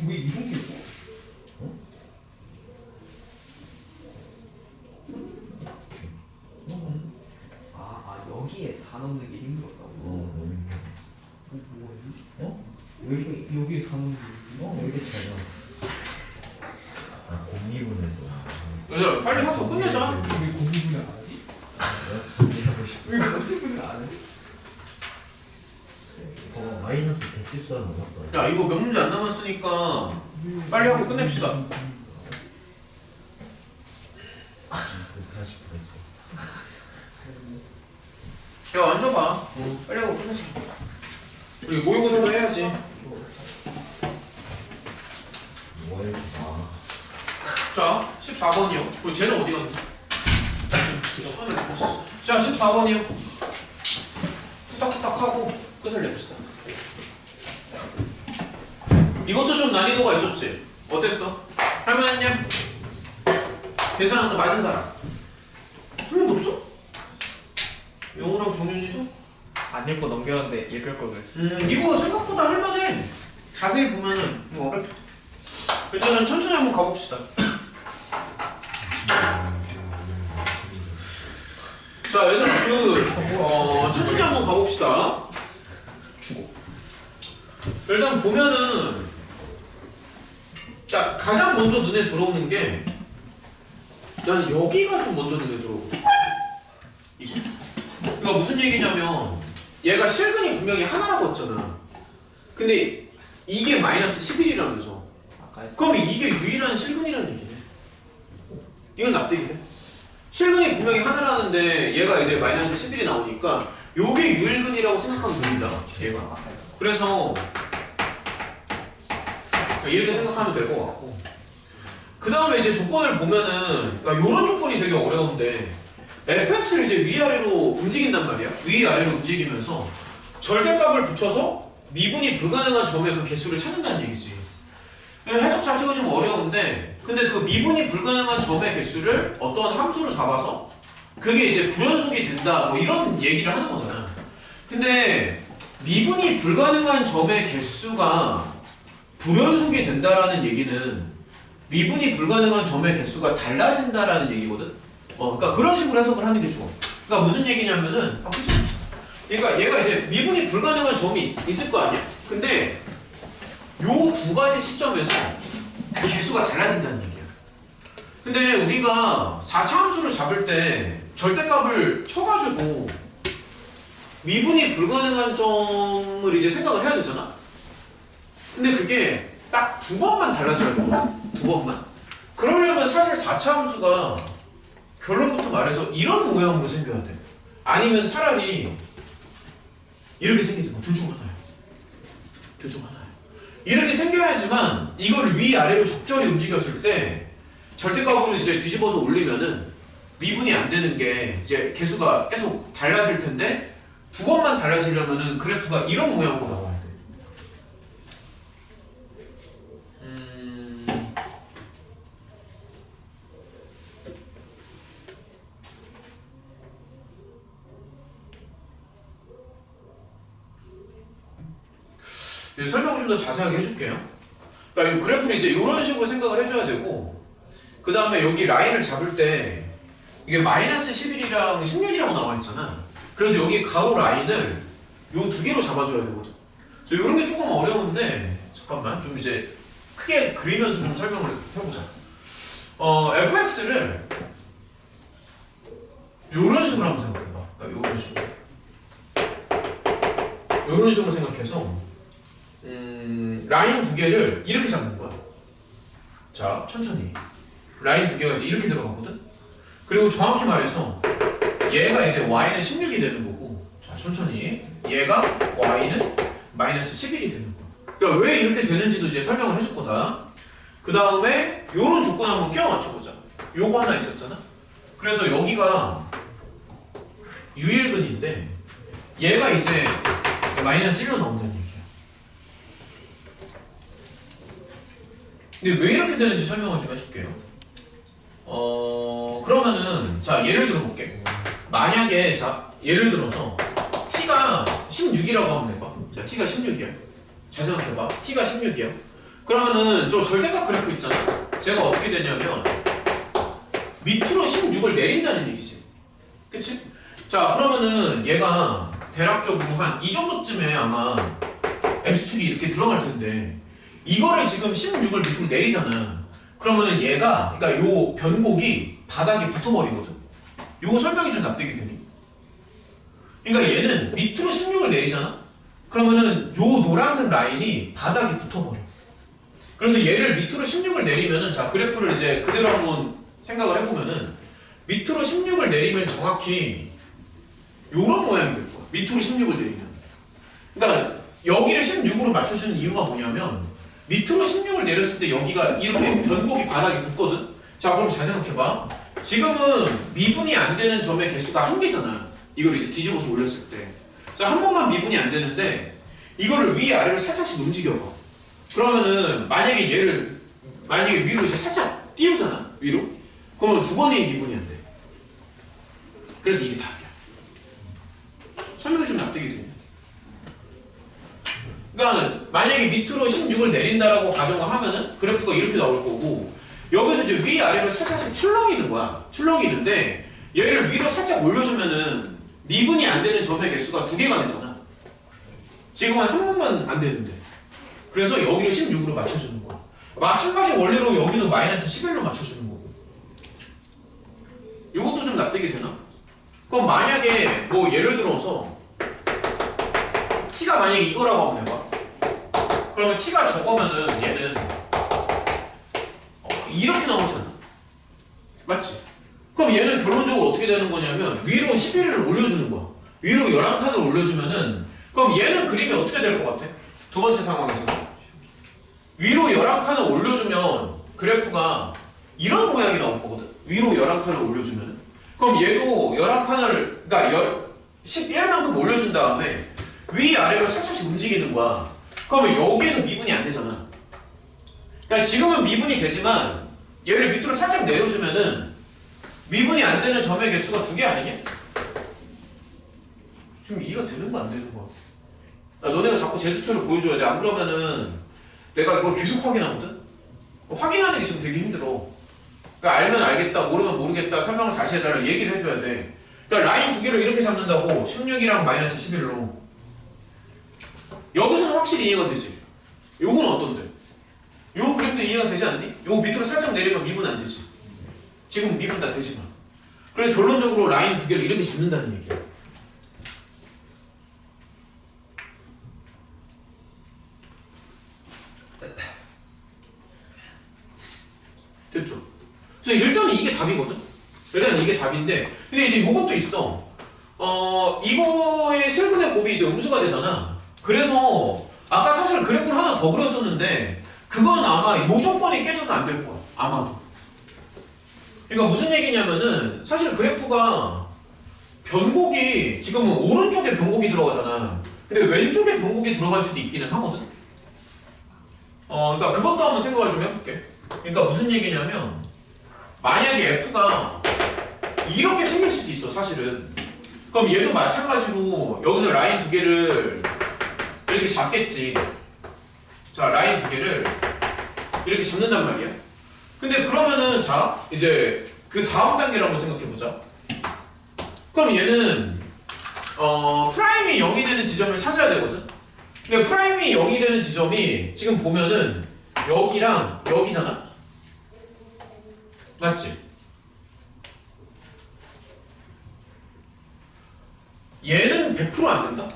왜 이런 게 있어?
어?
여기에 4 넣는 게 힘들었다고?
너무 힘들어.
뭐지?
어?
여기에 4 넣는 게 힘들어?
왜 이렇게 잘 나와? 아 공리분해서.
얘들아 빨리 하고 끝내자.
왜 공부를 안 하지?
정리하고 싶어.
왜 공부를 안 하지?
마이너스 114 넘었어.
야 이거 몇 문제 안 남았으니까 빨리 하고 끝냅시다.
140%.
야 앉아봐. 빨리 하고 끝내자. 우리 모의고사도 해야지.
뭐가 이렇게 많아?
자 14번이요. 그리고 쟤는 어디 갔니? 자 14번이요. 후딱후딱 하고 끝을 냅시다. 이것도 좀 난이도가 있었지? 어땠어? 할만했냐? 계산했어? 맞은 사람? 한 명도 없어? 영우랑 정윤이도?
안 읽고 넘겼는데 읽을 걸 그랬어.
이거 생각보다 할만해. 자세히 보면은 이거 어렵다. 일단은 천천히 한번 가봅시다. 자 얘들아 천천히 한번 가봅시다. 일단 보면은 자 가장 먼저 눈에 들어오는 게 나는 여기가 좀 먼저 눈에 들어오고 이거 무슨 얘기냐면 얘가 실근이 분명히 하나라고 했잖아. 근데 이게 마이너스 11이라면서.
아까
그럼 이게 유일한 실근이라는 얘기네. 이건 납득이 돼? 실근이 분명히 하나라는데 얘가 이제 마이너스 11이 나오니까 요게 유일근이라고 생각하면 됩니다. 얘가. 그래서 이렇게 생각하면 될 것 같고, 그 다음에 이제 조건을 보면은, 그러니까 요런 조건이 되게 어려운데 fx를 이제 위아래로 움직인단 말이야. 위아래로 움직이면서 절대값을 붙여서 미분이 불가능한 점의 그 개수를 찾는다는 얘기지. 해석 자체가 좀 어려운데, 근데 그 미분이 불가능한 점의 개수를 어떤 함수로 잡아서 그게 이제 불연속이 된다 뭐 이런 얘기를 하는 거잖아. 근데 미분이 불가능한 점의 개수가 불연속이 된다라는 얘기는 미분이 불가능한 점의 개수가 달라진다라는 얘기거든. 그러니까 그런 식으로 해석을 하는 게 좋아. 그러니까 무슨 얘기냐면은 그쵸? 그러니까 얘가 이제 미분이 불가능한 점이 있을 거 아니야. 근데 요 두 가지 시점에서 개수가 달라진다는 얘기야. 근데 우리가 4차 함수를 잡을 때 절대값을 쳐가지고 미분이 불가능한 점을 이제 생각을 해야 되잖아. 근데 그게 딱 두 번만 달라져야 돼. 두 번만. 그러려면 사실 4차 함수가 결론부터 말해서 이런 모양으로 생겨야 돼. 아니면 차라리 이렇게 생기든 둘 중 하나야. 둘 중 하나야. 이렇게 생겨야지만 이걸 위아래로 적절히 움직였을 때 절대값으로 이제 뒤집어서 올리면은 미분이 안 되는 게 이제 개수가 계속 달라질 텐데 두 번만 달라지려면은 그래프가 이런 모양으로 나와야 돼. 설명 좀 더 자세하게 해줄게요. 그러니까 이 그래프는 이제 이런 식으로 생각을 해줘야 되고, 그 다음에 여기 라인을 잡을 때 이게 마이너스 11이랑 16이라고 나와 있잖아. 그래서 여기 가로 라인을 요 두 개로 잡아줘야 되거든. 이런 게 조금 어려운데 잠깐만 좀 이제 크게 그리면서 좀 설명을 해보자. fx를 요런 식으로 한번 생각해봐. 그러니까 요런 식으로. 요런 식으로 생각해서 라인 두 개를 이렇게 잡는 거야. 자, 천천히. 라인 두 개가 이제 이렇게 들어가거든? 그리고 정확히 말해서 얘가 이제 y는 16이 되는 거고, 자, 천천히. 얘가 y는 마이너스 11이 되는 거야. 그러니까 왜 이렇게 되는지도 이제 설명을 해줄 거다. 그 다음에 요런 조건 한번 끼워 맞춰보자. 요거 하나 있었잖아? 그래서 여기가 유일근인데 얘가 이제 마이너스 1로 나온다는 얘기야. 근데 왜 이렇게 되는지 설명을 좀 해줄게요. 그러면은 자 예를 들어 볼게. 만약에 자 예를 들어서 t가 16이라고 한번 해봐. 자 t가 16이야. 잘 생각해봐. t가 16이야. 그러면은 저 절대값 그래프 있잖아. 제가 어떻게 되냐면 밑으로 16을 내린다는 얘기지. 그치? 자 그러면은 얘가 대략적으로 한 이 정도쯤에 아마 x축이 이렇게 들어갈 텐데 이거를 지금 16을 밑으로 내리잖아. 그러면은 얘가 그러니까 요 변곡이 바닥에 붙어버리거든. 요거 설명이 좀 납득이 되니? 그러니까 얘는 밑으로 16을 내리잖아. 그러면은 요 노란색 라인이 바닥에 붙어버려. 그래서 얘를 밑으로 16을 내리면은 자 그래프를 이제 그대로 한번 생각을 해보면은 밑으로 16을 내리면 정확히 요런 모양이 될 거야. 밑으로 16을 내리면. 그러니까 여기를 16으로 맞춰주는 이유가 뭐냐면 밑으로 16을 내렸을 때 여기가 이렇게 변곡이 바닥에 붙거든. 자 그럼 잘 생각해봐. 지금은 미분이 안 되는 점의 개수가 한 개잖아. 이걸 이제 뒤집어서 올렸을 때. 자 한 번만 미분이 안 되는데 이거를 위아래로 살짝씩 움직여봐. 그러면은 만약에 위로 이제 살짝 띄우잖아. 위로. 그러면 두 번의 미분이 안 돼. 그래서 이게 답이야. 설명이 좀 납득이 되냐? 그러니까 만약에 밑으로 16을 내린다라고 가정을 하면은 그래프가 이렇게 나올 거고 여기서 이제 위아래로 살짝씩 출렁이는 거야. 출렁이는데 얘를 위로 살짝 올려주면은 미분이 안 되는 점의 개수가 두 개가 되잖아. 지금은 한 번만 안 되는데. 그래서 여기를 16으로 맞춰주는 거야. 마찬가지 원리로 여기도 마이너스 11로 맞춰주는 거고. 이것도 좀 납득이 되나? 그럼 만약에 뭐 예를 들어서 t가 만약에 이거라고 한번 해봐. 그러면 t가 저거면은 얘는 이렇게 나오잖아. 맞지? 그럼 얘는 결론적으로 어떻게 되는 거냐면 위로 11을 올려주는 거야. 위로 11칸을 올려주면은 그럼 얘는 그림이 어떻게 될 것 같아? 두 번째 상황에서 위로 11칸을 올려주면 그래프가 이런 모양이 나올 거거든. 위로 11칸을 올려주면은 그럼 얘도 11칸을 그러니까 11만큼 올려준 다음에 위아래로 살짝씩 움직이는 거야. 그러면 여기에서 미분이 안 되잖아. 그러니까 지금은 미분이 되지만 얘를 밑으로 살짝 내려주면은 미분이 안 되는 점의 개수가 2개 아니냐? 지금 이해가 되는 거 안 되는 거야? 너네가 자꾸 제수처를 보여줘야 돼. 안 그러면은 내가 이걸 계속 확인하거든? 확인하는 게 지금 되게 힘들어. 그러니까 알면 알겠다, 모르면 모르겠다, 설명을 다시 해달라 얘기를 해줘야 돼. 그러니까 라인 2개를 이렇게 잡는다고 16이랑 마이너스 11로 여기서는 확실히 이해가 되지. 요건 어떤데? 요 그림도 이해가 되지 않니? 요 밑으로 살짝 내리면 미분 안 되지. 지금 미분 다 되지만. 그래서 결론적으로 라인 2개를 이렇게 잡는다는 얘기야. 됐죠? 그래서 일단은 이게 답이거든? 일단 이게 답인데, 근데 이제 이것도 있어. 이거의 실근의 곱이 이제 음수가 되잖아. 그래서, 아까 사실 그래프를 하나 더 그렸었는데, 그건 아마 이 조건이 깨져서 안 될 거야. 아마도. 그러니까 무슨 얘기냐면은, 사실 그래프가 변곡이, 지금은 오른쪽에 변곡이 들어가잖아. 근데 왼쪽에 변곡이 들어갈 수도 있기는 하거든? 그러니까 그것도 한번 생각을 좀 해볼게. 그러니까 무슨 얘기냐면 만약에 F가 이렇게 생길 수도 있어 사실은. 그럼 얘도 마찬가지로 여기서 라인 2개를 이렇게 잡겠지. 자 라인 2개를 이렇게 잡는단 말이야. 근데 그러면은 자 이제 그 다음 단계를 한번 생각해보자. 그럼 얘는 프라임이 0이 되는 지점을 찾아야 되거든. 근데 프라임이 0이 되는 지점이 지금 보면은 여기랑 여기잖아? 맞지? 얘는 100% 안 된다?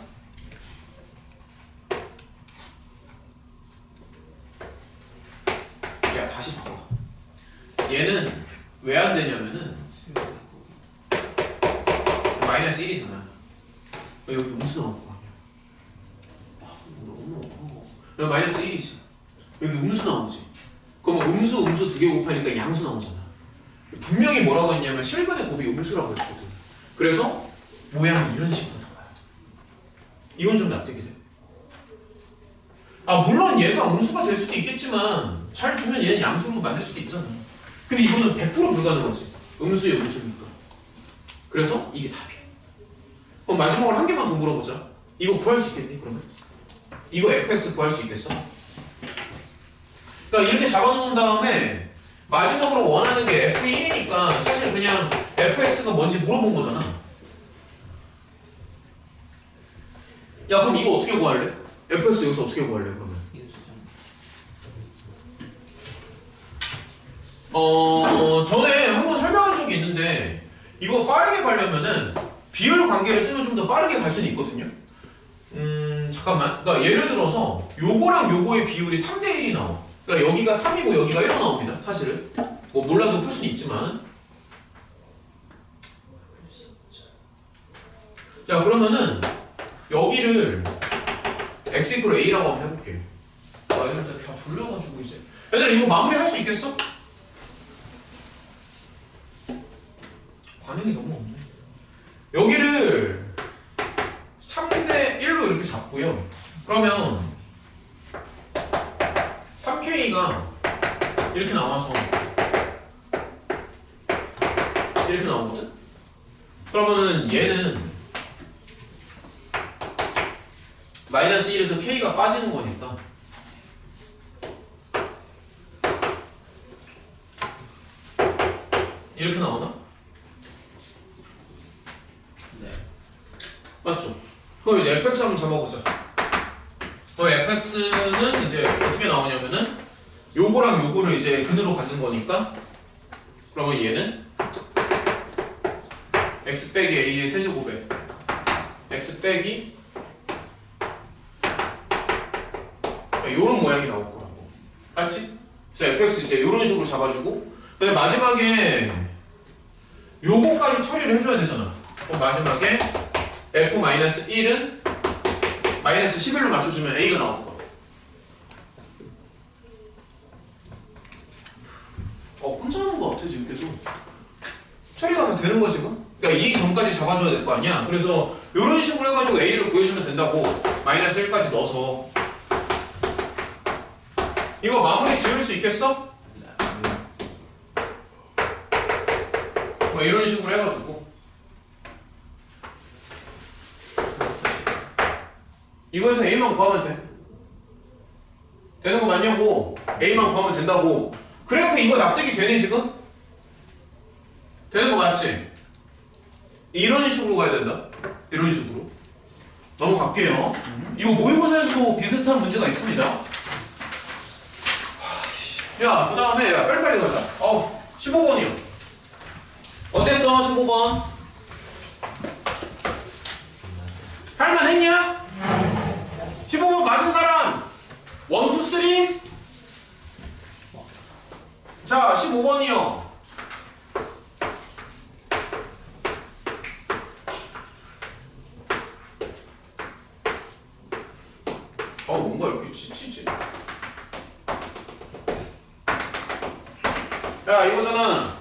야 다시 봐봐. 얘는 왜 안 되냐면은 마이너스 1이잖아. 여기 음수 나올 거 아니야. 여기 마이너스 1이지. 여기 음수 나오지. 그러면 음수 2개 곱하니까 양수 나오잖아. 분명히 뭐라고 했냐면 실근의 곱이 음수라고 했거든. 그래서 모양이 이런 식으로 나와요. 이건 좀 납득이 돼. 물론 얘가 음수가 될 수도 있겠지만 잘 주면 얘는 양수로 만들 수도 있잖아. 근데 이거는 100% 불가능하지. 음수의 음수니까. 그래서 이게 답이야. 그럼 마지막으로 한 개만 더 물어보자. 이거 구할 수 있겠니 그러면? 이거 fx 구할 수 있겠어? 그러니까 이렇게 잡아놓은 다음에 마지막으로 원하는 게 f1이니까 사실 그냥 fx가 뭔지 물어본 거잖아. 야 그럼 이거 어떻게 구할래? fx 여기서 어떻게 구할래 그러면? 전에 한번 설명한 적이 있는데 이거 빠르게 가려면은 비율 관계를 쓰면 좀 더 빠르게 갈 수는 있거든요. 잠깐만. 그러니까 예를 들어서 요거랑 요거의 비율이 3대1이 나와. 그러니까 여기가 3이고 여기가 1로 나옵니다. 사실은 뭐 몰라도 풀 수는 있지만. 자 그러면은 여기를 x 이퀄 a라고 한번 해볼게. 얘들 다 졸려가지고 이제 얘들아 이거 마무리 할 수 있겠어? 반응이 너무 없네. 여기를 3대 1로 이렇게 잡고요. 그러면 3K가 이렇게 나와서 이렇게 나오거든? 그러면은 얘는 마이너스 1에서 K가 빠지는 거니까 이렇게 나오나?
네.
맞죠? 그럼 이제 fx 한번 잡아보자. 그럼 fx는 이제 어떻게 나오냐면은 요거랑 요거를 이제 근으로 갖는 거니까 그러면 얘는 x 빼기 a의 세제곱에 x 빼기 이런 모양이 나올 거라고. 맞지? 자, fx 이제 이런 식으로 잡아주고, 근데 마지막에 요거까지 처리를 해줘야 되잖아. 그럼 마지막에 f-1은 마이너스 11로 맞춰주면 a가 나올 거야. 혼자 하는 거 같아 지금 계속. 처리가 다 되는 거야 지금? 그러니까 이 점까지 잡아줘야 될 거 아니야. 그래서 이런 식으로 해가지고 a를 구해주면 된다고. 마이너스 1까지 넣어서. 이거 마무리 지을 수 있겠어? 뭐 이런 식으로 해가지고 이거에서 a만 구하면 돼. 되는 거 맞냐고. a만 구하면 된다고. 그래프 이거 납득이 되니 지금? 되는 거 맞지? 이런 식으로 가야 된다. 이런 식으로 넘어갈게요. 이거 모의고사에서도 비슷한 문제가 있습니다. 야, 그 다음에 빨리빨리 가자. 15번이요. 어땠어? 15번 할만했냐? 15번 맞은 사람 1, 2, 3. 자, 15번이요. 뭔가 이렇게 지치지? 야, 이거잖아.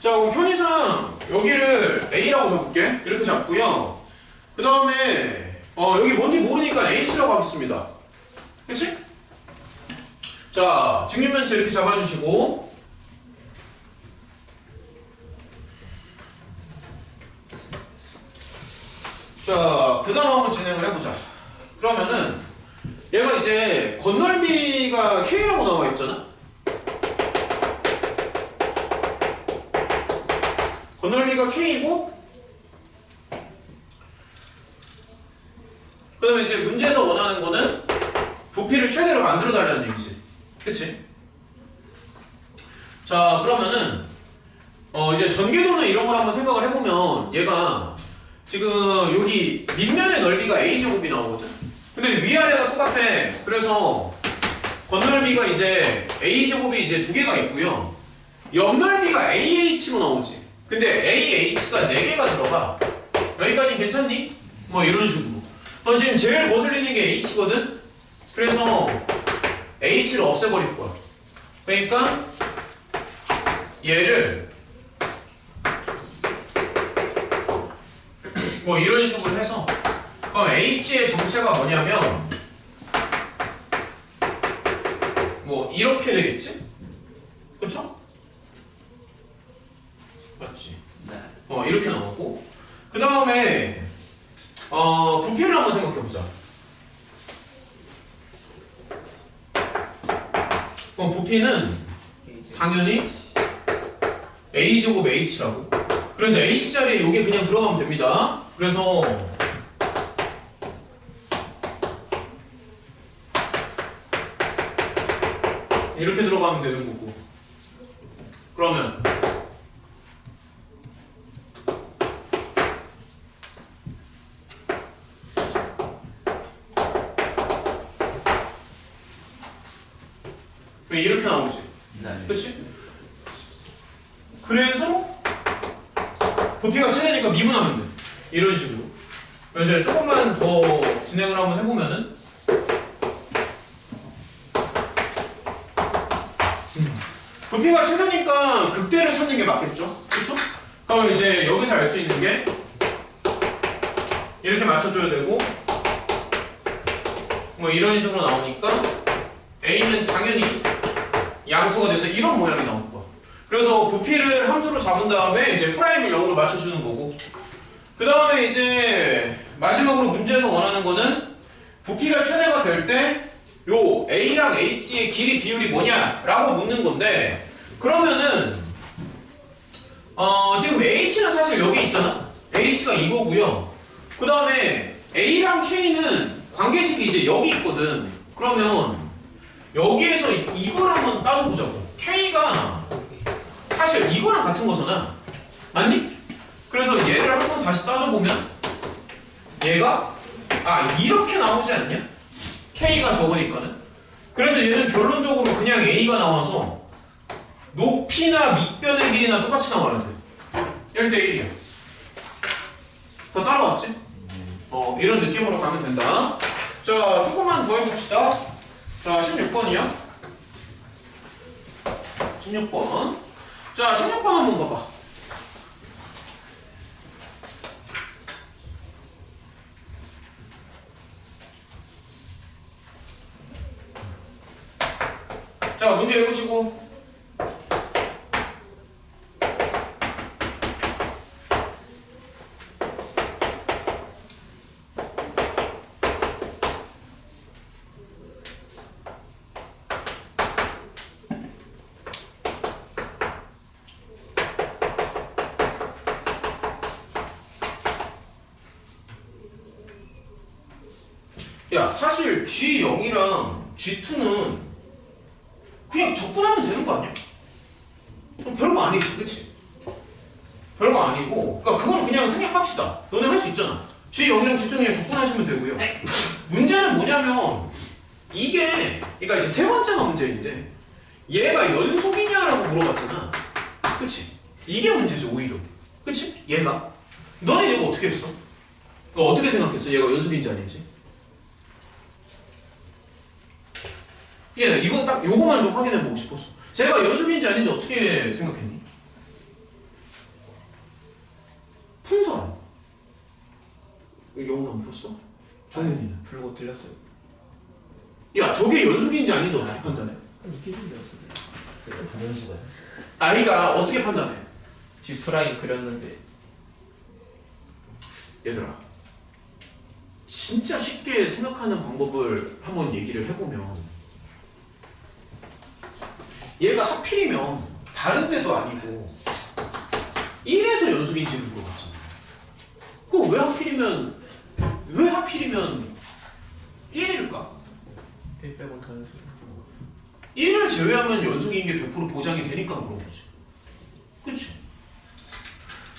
자, 그럼 편의상 여기를 A라고 잡을게. 이렇게 잡고요. 그 다음에 여기 뭔지 모르니까 H라고 하겠습니다. 그치? 자, 직립면체 이렇게 잡아주시고, 자, 그 다음 한번 진행을 해보자. 그러면은 얘가 이제 건널비가 K라고 나와 있잖아? 건널비가 K이고, 그 다음에 이제 문제에서 원하는 거는 부피를 최대로 만들어 달라는 얘기지. 그치? 자, 그러면은 이제 전개도는 이런 걸 한번 생각을 해보면 얘가 지금 여기 밑면의 넓이가 a제곱이 나오거든? 근데 위아래가 똑같아. 그래서 건널비가 이제 a제곱이 이제 두 개가 있고요. 옆넓이가 ah로 나오지. 근데 ah가 4개가 들어가. 여기까지 괜찮니? 뭐 이런 식으로. 지금 제일 거슬리는 게 h거든? 그래서 h를 없애버릴 거야. 그러니까 얘를 뭐 이런 식으로 해서, 그럼 h의 정체가 뭐냐면 뭐 이렇게 되겠지? 그쵸? 맞지?
네.
이렇게 나오고, 그 다음에 부피를 한번 생각해보자. 그럼 부피는 당연히 a제곱 h라고. 그래서 h자리에 이게 그냥 들어가면 됩니다. 그래서 이렇게 들어가면 되는 거고. 그러면 왜 이렇게 나오지?
네.
그치? 그래서 부피가 최대니까 미분하면 돼. 이런 식으로. 그래서 이제 조금만 더 진행을 한번 해보면은 부피가 최대니까 극대를 찾는 게 맞겠죠? 그쵸? 그럼 이제 여기서 알 수 있는 게 이렇게 맞춰줘야 되고, 뭐 이런 식으로 나오니까 A는 당연히 양수가 돼서 이런 모양이 나올 거야. 그래서 부피를 함수로 잡은 다음에 이제 프라임을 0으로 맞춰주는 거고, 그 다음에 이제 마지막으로 문제에서 원하는 거는 부피가 최대가 될 때 요 A랑 H의 길이 비율이 뭐냐라고 묻는 건데, 그러면은 지금 H는 사실 여기 있잖아. H가 이거고요. 그 다음에 A랑 K는 관계식이 이제 여기 있거든. 그러면 여기에서 이걸 한번 따져보자고. K가 사실 이거랑 같은 거잖아. 맞니? 그래서 얘를 한번 다시 따져보면 얘가 이렇게 나오지 않냐? K가 적으니까는. 그래서 얘는 결론적으로 그냥 A가 나와서 높이나 밑변의 길이나 똑같이 나와야 돼. 1대1이야. 더 따라왔지? 이런 느낌으로 가면 된다. 자, 조금만 더 해봅시다. 자, 16번이요. 16번. 자, 16번 한번 봐봐. 자, 문제 읽으시고. 야, 사실 G0이랑 G2는 그냥 적분하면 되는 거 아니야? 별거 아니지, 그치? 별거 아니고, 그러니까 그거는 그냥 생략합시다. 너네 할 수 있잖아. G0이랑 G2는 그냥 적분하시면 되고요. 문제는 뭐냐면 이게, 그러니까 이제 세 번째가 문제인데 얘가 연속이냐라고 물어봤잖아. 그치? 이게 문제죠, 오히려. 그치? 얘가. 너네 이거 어떻게 했어? 너 어떻게 생각했어? 얘가 연속인지 아닌지? 예, 이거 딱 요거만 좀 확인해 보고 싶었어. 제가 연속인지 아닌지 어떻게 생각했니? 풍선. 영어는 안 풀었어? 정현이는?
풀고 틀렸어요.
야, 저게 연속인지 아닌지 어떻게 판단해?
이게 힘들었어.
불연수가
아이가 어떻게 판단해?
G 프라임 그렸는데
얘들아, 진짜 쉽게 생각하는 방법을 한번 얘기를 해보면 얘가 하필이면 다른 데도 아니고 1에서 연속인지를 물어봤잖아. 그거 왜 하필이면 1일까?
1 빼고 다 연속.
1을 제외하면 연속인 게 100% 보장이 되니까 그런 거지. 그치?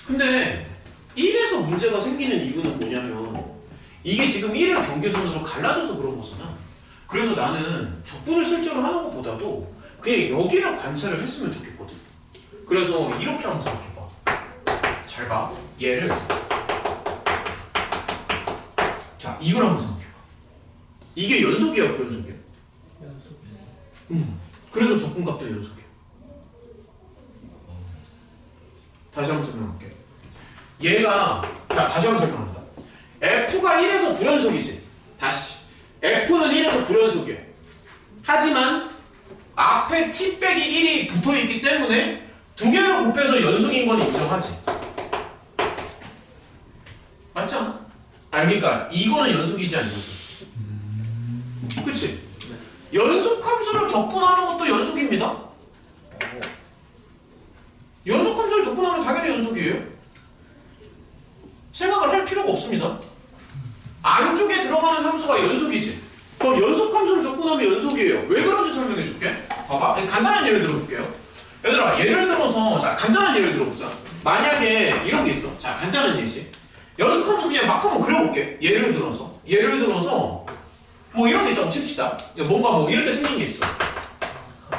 근데 1에서 문제가 생기는 이유는 뭐냐면 이게 지금 1을 경계선으로 갈라져서 그런 거잖아. 그래서 나는 적분을 실제로 하는 것보다도 그냥 여기를 관찰을 했으면 좋겠거든. 그래서 이렇게 한번 생각해봐. 잘 봐. 얘를 자, 이걸 한번 생각해봐. 이게 연속이야, 불연속이야?
연속.
그래서 적분값도 연속이야. 다시 한번 설명할게. 얘가, 자, 다시 한번 설명한다. F가 1에서 불연속이지. 다시. F는 1에서 불연속이야. 하지만 앞에 T 빼기 1이 붙어있기 때문에 두 개를 곱해서 연속인 건 인정하지. 맞지 않아? 그러니까 이거는 연속이지 않냐고. 그치? 연속 함수를 적분하는 것도 연속입니다. 연속 함수를 적분하면 당연히 연속이에요. 생각을 할 필요가 없습니다. 안쪽에 들어가는 함수가 연속이지. 그럼 연속 함수를 적분하면 연속이에요. 왜 그런지 설명해 줄게. 봐봐. 간단한 예를 들어볼게요. 얘들아, 예를 들어서, 자, 간단한 예를 들어보자. 만약에 이런 게 있어. 자, 간단한 예시. 연속 함수 그냥 막 한번 그려볼게. 예를 들어서, 뭐 이런 게 있다고 칩시다. 뭔가 뭐 이렇게 생긴 게 있어.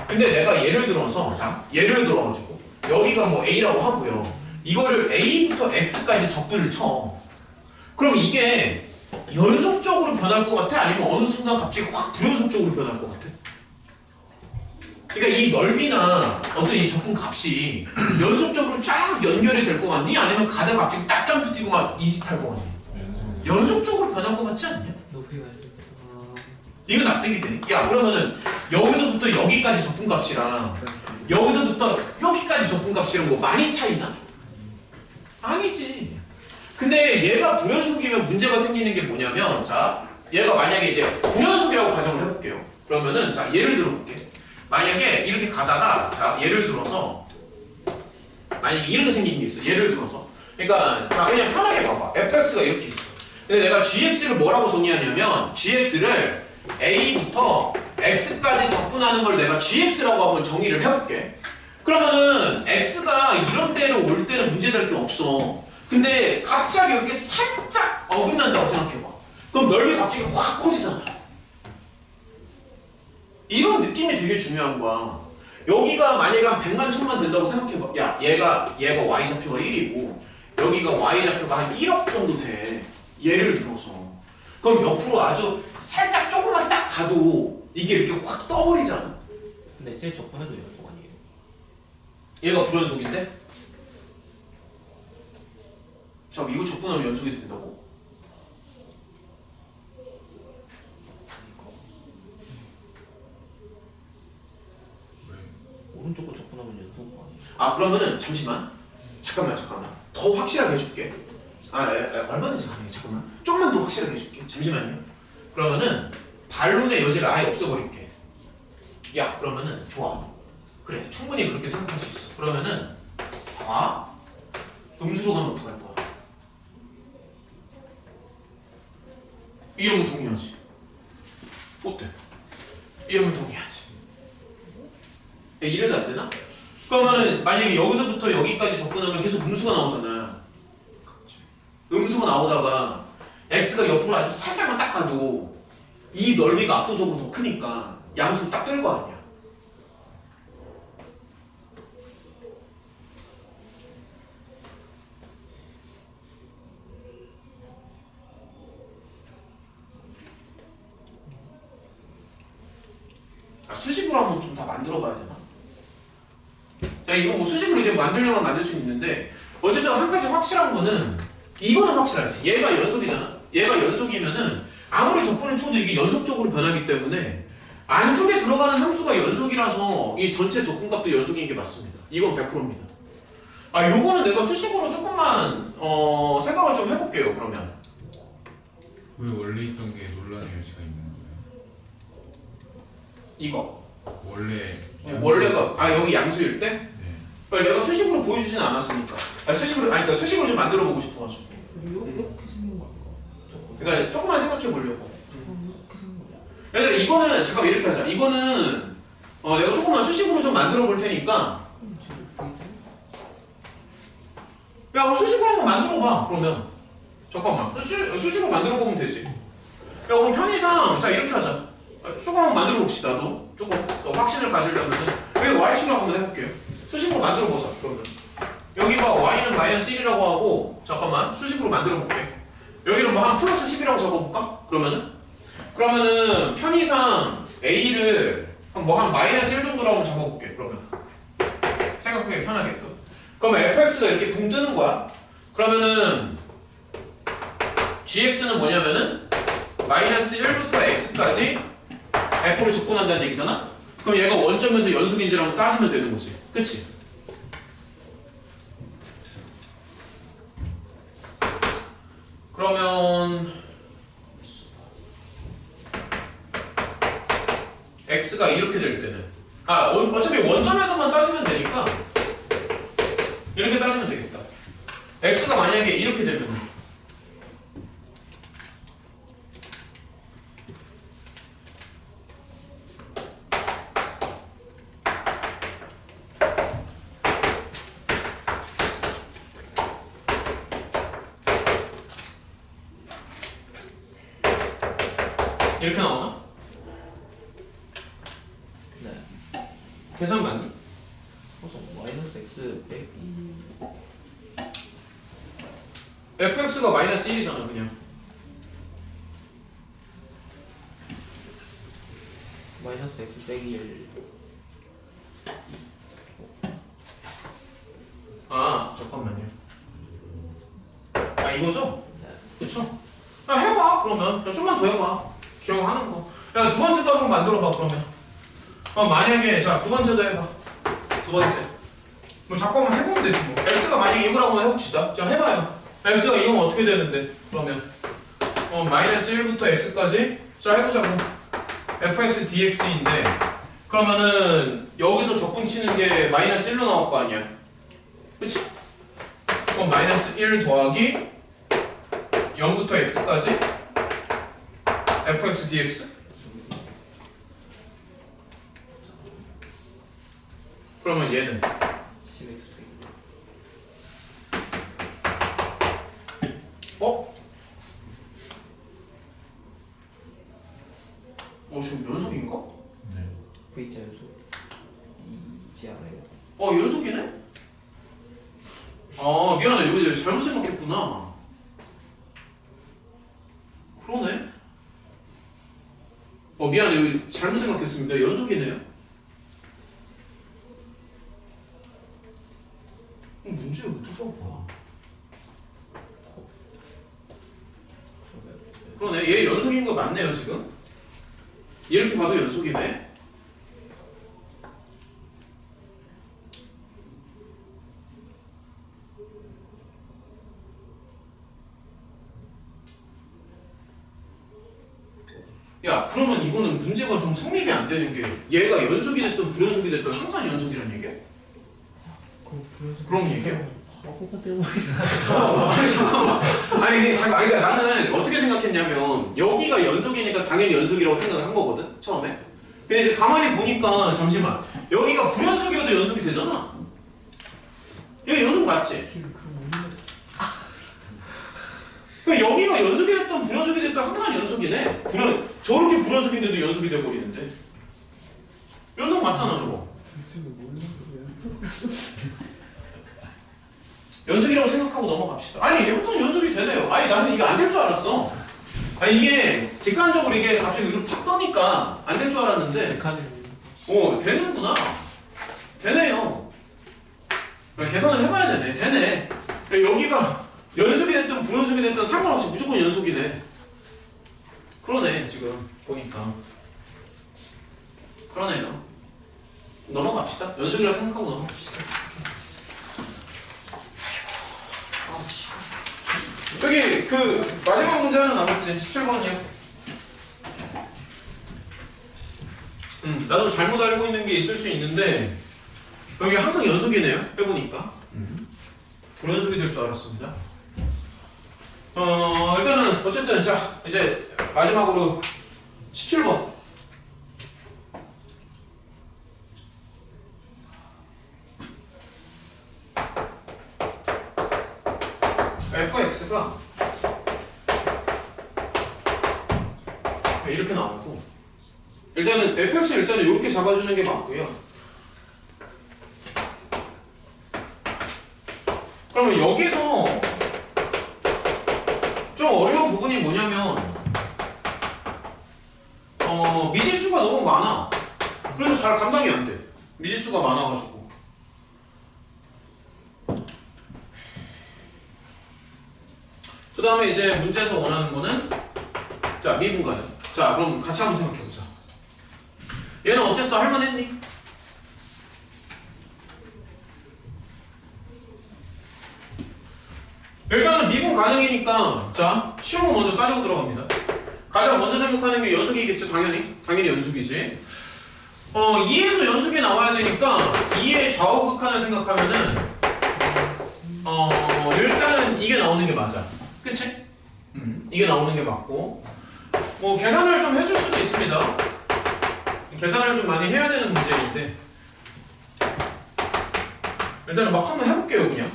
근데 내가 예를 들어서, 자, 예를 들어가지고, 여기가 뭐 A라고 하고요. 이거를 A부터 X까지 적분을 쳐. 그럼 이게 연속적으로 변할 것 같아? 아니면 어느 순간 갑자기 확 불연속적으로 변할 것 같아? 그러니까 이 넓이나 어떤 이 적분 값이 연속적으로 쫙 연결이 될 것 같니? 아니면 가다가 갑자기 딱 점프 뛰고 막 이짓할 것 같니? 연속적으로 변할 것 같지 않냐?
높이가
이거 납득이 되니? 야, 그러면은 여기서부터 여기까지 적분 값이랑 여기서부터 여기까지 적분 값이랑 뭐 많이 차이나? 아니지. 근데 얘가 불연속이면 문제가 생기는 게 뭐냐면, 자, 얘가 만약에 이제 불연속이라고 가정을 해볼게요. 그러면은, 자, 예를 들어볼게. 만약에 이렇게 가다가, 자, 예를 들어서, 만약에 이렇게 생긴 게 있어. 예를 들어서. 그러니까, 자, 그냥 편하게 봐봐. fx가 이렇게 있어. 근데 내가 gx를 뭐라고 정의하냐면, gx를 a부터 x까지 적분하는 걸 내가 gx라고 한번 정의를 해볼게. 그러면은, x가 이런 데로 올 때는 문제될 게 없어. 근데 갑자기 이렇게 살짝 어긋난다고 생각해봐. 그럼 넓이가 갑자기 확 커지잖아. 이런 느낌이 되게 중요한 거야. 여기가 만약에 한 100만 1000만 된다고 생각해봐. 야, 얘가 y좌표가 1이고 여기가 y좌표가 한 1억 정도 돼. 예를 들어서. 그럼 옆으로 아주 살짝 조금만 딱 가도 이게 이렇게 확 떠버리잖아.
근데 제일 적분해도 연속 아니에요?
얘가 불연속인데? 잠깐 이거 적분하면 연속이 된다고?
왜?
오른쪽도 적분하면 연속 아니에요?
아 그러면은 잠깐만 더 확실하게 해줄게. 얼마든지 가능해. 잠깐만 조금만 더 확실하게 해줄게. 잠시만요. 그러면은 반론의 여지를 아예 없애버릴게. 야 그러면은 좋아. 그래 충분히 그렇게 생각할 수 있어. 그러면은 봐. 음수로 가면 어떡할 거야? 이러면 동의하지. 어때? 이러면 동의하지. 야, 이래도 안 되나? 그러면은 만약에 여기서부터 여기까지 접근하면 계속 음수가 나오잖아. 음수가 나오다가 x가 옆으로 아주 살짝만 딱 가도 이 넓이가 압도적으로 더 크니까 양수를 딱 뜰 거 아니야. 수식으로 한번 좀 다 만들어 봐야 되나? 야, 이거 뭐 수식으로 이제 만들려면 만들 수 있는데 어쨌든 한 가지 확실한 거는 이거는 확실하지. 얘가 연속이잖아. 얘가 연속이면은 아무리 적분을 쳐도 이게 연속적으로 변하기 때문에 안쪽에 들어가는 함수가 연속이라서 이 전체 적분값도 연속인 게 맞습니다. 이건 100%입니다. 아, 요거는 내가 수식으로 조금만 생각을 좀 해볼게요. 그러면
왜 원래 있던 게 논란의 여지가 있는 거예요?
이거 원래가 여기 양수일 때?
네.
그러니까 내가 수식으로 보여주지는 않았으니까. 그러니까 수식으로 좀 만들어 보고 싶어가지고.
이렇게 생긴 거 아닌가?
그러니까 조금만 생각해 보려고.
이렇게 생긴 거.
얘들아 이거는 잠깐만 이렇게 하자. 이거는 내가 조금만 수식으로 좀 만들어 볼 테니까. 야, 그럼 수식으로 한번 만들어 봐. 그러면 잠깐만 수식으로 만들어 보면 되지. 야, 그럼 편의상 자 이렇게 하자. 조금 한번 만들어 봅시다. 조금 더 확신을 가지려면은 y축을 한번 해볼게요. 수식으로 만들어 보자. 그러면 여기가 y는 마이너스 1이라고 하고 잠깐만 수식으로 만들어 볼게. 여기는 뭐 한 플러스 10이라고 적어볼까? 그러면은 편의상 a를 한 마이너스 1 정도라고 적어볼게. 그러면 생각하기 편하게끔. 그러면 fx가 이렇게 붕 뜨는 거야. 그러면은 gx는 뭐냐면은 마이너스 1부터 x까지 f를 적분한다는 얘기잖아? 그럼 얘가 원점에서 연속인지를 한번 따지면 되는 거지. 그치? 그러면 x가 이렇게 될 때는 어차피 원점에서만 따지면 되니까 이렇게 따지면 되겠다. x가 만약에 이렇게 되면 이렇게 나오나?
네.
계산 맞니?
그래서 마이너스 x 빼기
fx가 마이너스 1이잖아 그냥.
마이너스 x 빼기 1.
잠깐만요. 이거죠?
네.
그쵸? 해봐 그러면. 좀만 더 해봐. 기억하는 거. 야, 두 번째도 한번 만들어봐 그러면. 만약에 자 두 번째도 해봐. 두 번째. 뭐 자꾸 한번 해보면 되지 뭐. x가 만약에 이거라고 한번 해봅시다. 자 해봐요. x가 이거면 어떻게 되는데? 그러면 마이너스 1부터 x까지 자 해보자고. fx dx인데 그러면은 여기서 적분 치는 게 마이너스 1로 나올 거 아니야. 그치? 그럼 마이너스 1 더하기 0부터 x까지 fx dx? 그러면 얘는
10x 빼기.
지금 연속인가?
네.
미안해. 여기 잘못 생각했구나. 그러네. 미안해. 여기 잘못 생각했습니다. 연속이네요. 문제 의도가 뭐야? 그러네. 얘 연속인 거 맞네요, 지금. 이렇게 봐도 연속이네. 야, 그러면 이거는 문제가 좀 성립이 안 되는 게 얘가 연속이 됐든 불연속이 됐든 항상 연속이라는 얘기야? 그런 얘기야?
바보가 되어버리네.
아니 잠깐만. 아니 그러니까 나는 어떻게 생각했냐면 여기가 연속이니까 당연히 연속이라고 생각을 한 거거든 처음에. 근데 이제 가만히 보니까 잠시만 여기가 불연속이어도 연속이 되잖아. 여기 연속 맞지? 그러니까 여기가 연속이 됐든 불연속이 됐든 항상 연속이네. 저렇게 불연속인데도 연속이 돼버리는데 연속 맞잖아 저거. 연속이라고 생각하고 넘어갑시다. 아니 항상 연속이 되네요. 아니 나는 이게 안 될 줄 알았어. 아니 이게 직관적으로 이게 갑자기 위로 팍 떠니까 안 될 줄 알았는데 되는구나. 되네요. 계산을 해봐야 되네. 되네. 여기가 연속이 됐든 불연속이 됐든 상관없이 무조건 연속이네. 그러네 지금 보니까. 그러네요. 넘어갑시다. 연속이라고 생각하고 넘어갑시다. 저기 그 마지막 문제 하나 남았지. 17번이요. 나도 잘못 알고 있는 게 있을 수 있는데 여기 항상 연속이네요. 해보니까 불연속이 될 줄 알았습니다. 일단은 어쨌든 자 이제 마지막으로 17번. fx가 이렇게 나오고 일단은 fx를 일단은 이렇게 잡아주는 게 맞고요. 그러면 여기서 좀 어려운 부분이 뭐냐면 미지수가 너무 많아. 그래서 잘 감당이 안 돼. 미지수가 많아가지고. 그 다음에 이제 문제에서 원하는 거는 자 미분가는 자 그럼 같이 한번 생각해보자. 얘는 어땠어? 할만했니? 일단은 미분 가능이니까 자 쉬운 거 먼저 따지고 들어갑니다. 가장 먼저 생각하는 게 연속이겠죠. 당연히 연속이지. 2에서 연속이 나와야 되니까 2의 좌우 극한을 생각하면은 일단은 이게 나오는 게 맞아. 그치? 이게 나오는 게 맞고 뭐 계산을 좀 해줄 수도 있습니다. 계산을 좀 많이 해야 되는 문제인데 일단은 막 한번 해볼게요 그냥.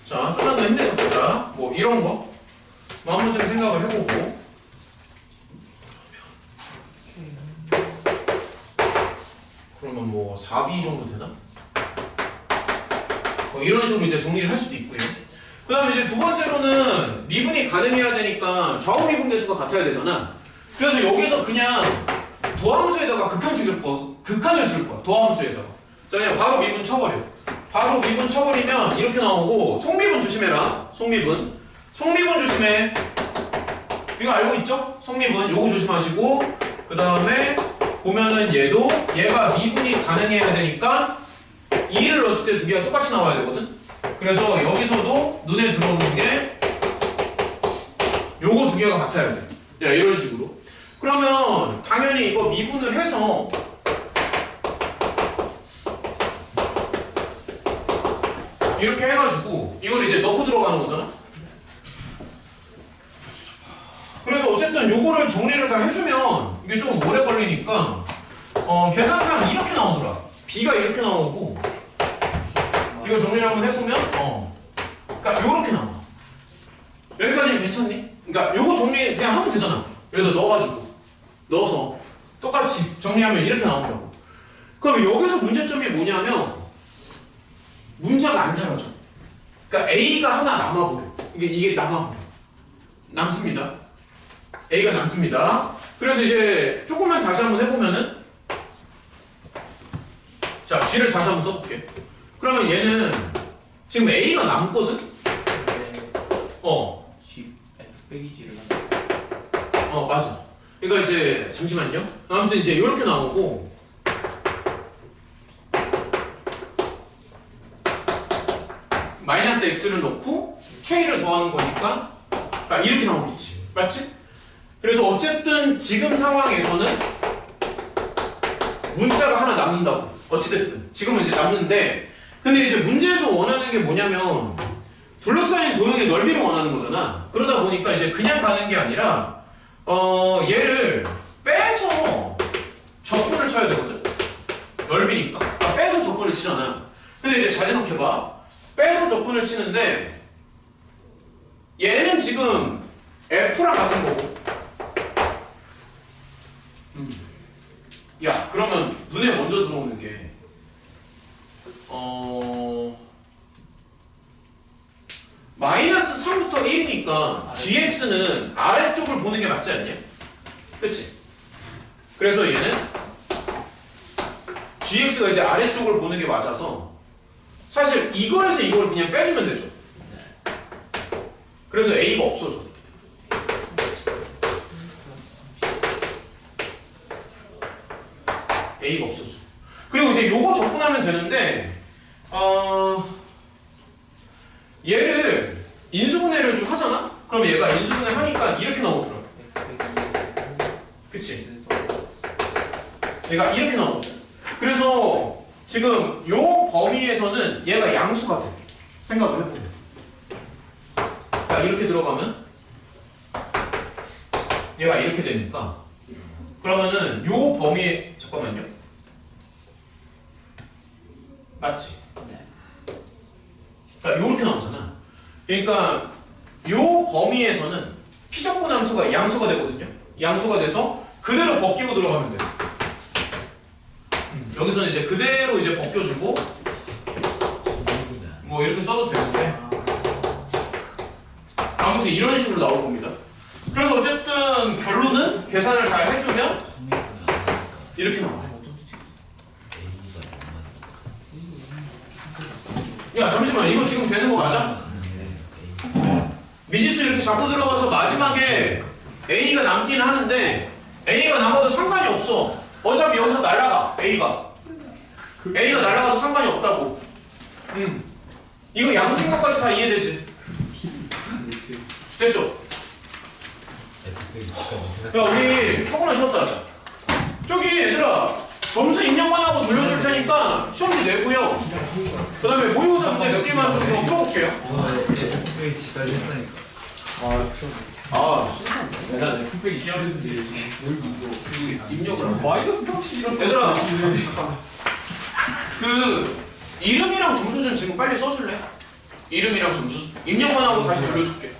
자 좀만 더 힘내서 보자. 뭐 이런 거 뭐 한번 좀 생각을 해보고 그러면 뭐 4b 정도 되나? 이런 식으로 이제 정리를 할 수도 있고요. 그 다음에 이제 두 번째로는 미분이 가능해야 되니까 좌우 미분 계수가 같아야 되잖아. 그래서 여기서 그냥 도함수에다가 극한을 줄 거야. 도함수에다가. 자 그냥 바로 미분 쳐버려. 바로 미분 쳐버리면 이렇게 나오고 속미분 조심해라. 속미분 조심해. 이거 알고 있죠? 속미분 요거 조심하시고 그 다음에 보면은 얘가 미분이 가능해야 되니까 2를 넣었을 때 두 개가 똑같이 나와야 되거든. 그래서 여기서도 눈에 들어오는 게 요거 두 개가 같아야 돼. 야 이런 식으로. 그러면 당연히 이거 미분을 해서 이렇게 해가지고 이걸 이제 넣고 들어가는 거잖아. 그래서 어쨌든 요거를 정리를 다 해주면 이게 조금 오래 걸리니까 계산상 이렇게 나오더라. b가 이렇게 나오고 이거 정리를 한번 해보면 그러니까 요렇게 나와. 여기까지는 괜찮니? 그러니까 요거 정리 그냥 하면 되잖아. 여기다 넣어서 똑같이 정리하면 이렇게 나온다고. 그럼 여기서 문제점이 뭐냐면 문자가 안 사라져. 그러니까 자, A가 하나 남아버려. 이게 남아버려. 남습니다. A가 남습니다. 그래서 이제 조금만 다시 한번 해보면은, 자, G를 다시 한번 써볼게. 그러면 얘는 지금 A가 남거든?
G F 빼기 G를 하는.
맞아. 그러니까 이제 잠시만요. 아무튼 이제 이렇게 나오고, 마이너스 x를 넣고 k를 더하는 거니까 이렇게 나오겠지. 맞지? 그래서 어쨌든 지금 상황에서는 문자가 하나 남는다고. 어찌됐든 지금은 이제 남는데, 근데 이제 문제에서 원하는 게 뭐냐면 둘러싸인 도형의 넓이를 원하는 거잖아. 그러다 보니까 이제 그냥 가는 게 아니라 얘를 빼서 적분을 쳐야 되거든. 넓이니까. 빼서 적분을 치잖아. 근데 이제 잘 생각해봐. 빼서 적분을 치는데 얘는 지금 F랑 같은 거고. 야, 그러면 눈에 먼저 들어오는 게 마이너스 3부터 1이니까 gx는 아래쪽을 보는 게 맞지 않냐? 그치? 그래서 얘는 gx가 이제 아래쪽을 보는 게 맞아서 사실 이거에서 이걸 그냥 빼주면 되죠. 그래서 a가 없어져. a가 없어져. 그리고 이제 요거 적분하면 되는데 얘를 인수분해를 좀 하잖아? 그럼 얘가 인수분해 하니까 이렇게 나오더라. 그치? 얘가 이렇게 나오거든. 그래서 지금 요 범위에서는 얘가 양수가 돼. 생각을 해보면. 자, 이렇게 들어가면 얘가 이렇게 되니까 그러면은 요 범위에 잠깐만요. 맞지? 그러니까 요렇게 나오잖아. 그러니까 요 범위에서는 피적분 함수가 양수가 되거든요. 양수가 돼서 그대로 벗기고 들어가면 돼. 여기서는 이제 그대로 이제 벗겨주고 뭐 이렇게 써도 되는데 아무튼 이런 식으로 나올 겁니다. 그래서 어쨌든 결론은 계산을 다 해주면 이렇게 나와요. 야, 잠시만, 이거 지금 되는 거 맞아? 미지수 이렇게 잡고 들어가서 마지막에 A가 남기는 하는데 A가 남아도 상관이 없어. 어차피 여기서 날아가. A가 날아가도 상관이 없다고. 이거 양수인 것까지 다 이해되지? 됐죠? 야, 우리 조금만 쉬었다 하자. 저기 얘들아, 점수 입력만 하고 돌려줄 테니까 시험지 내고요. 그 다음에 모의고사 문제 몇 개만 좀 더 풀어볼게요.
페이지까지 했다니까.
신상.
내가 내 풋백이 시험했는데
입력을 하고.
마이너스 30이라서
얘들아, 잠깐. 그 이름이랑 점수 좀 지금 빨리 써줄래? 이름이랑 점수. 입력만 하고 다시 돌려줄게.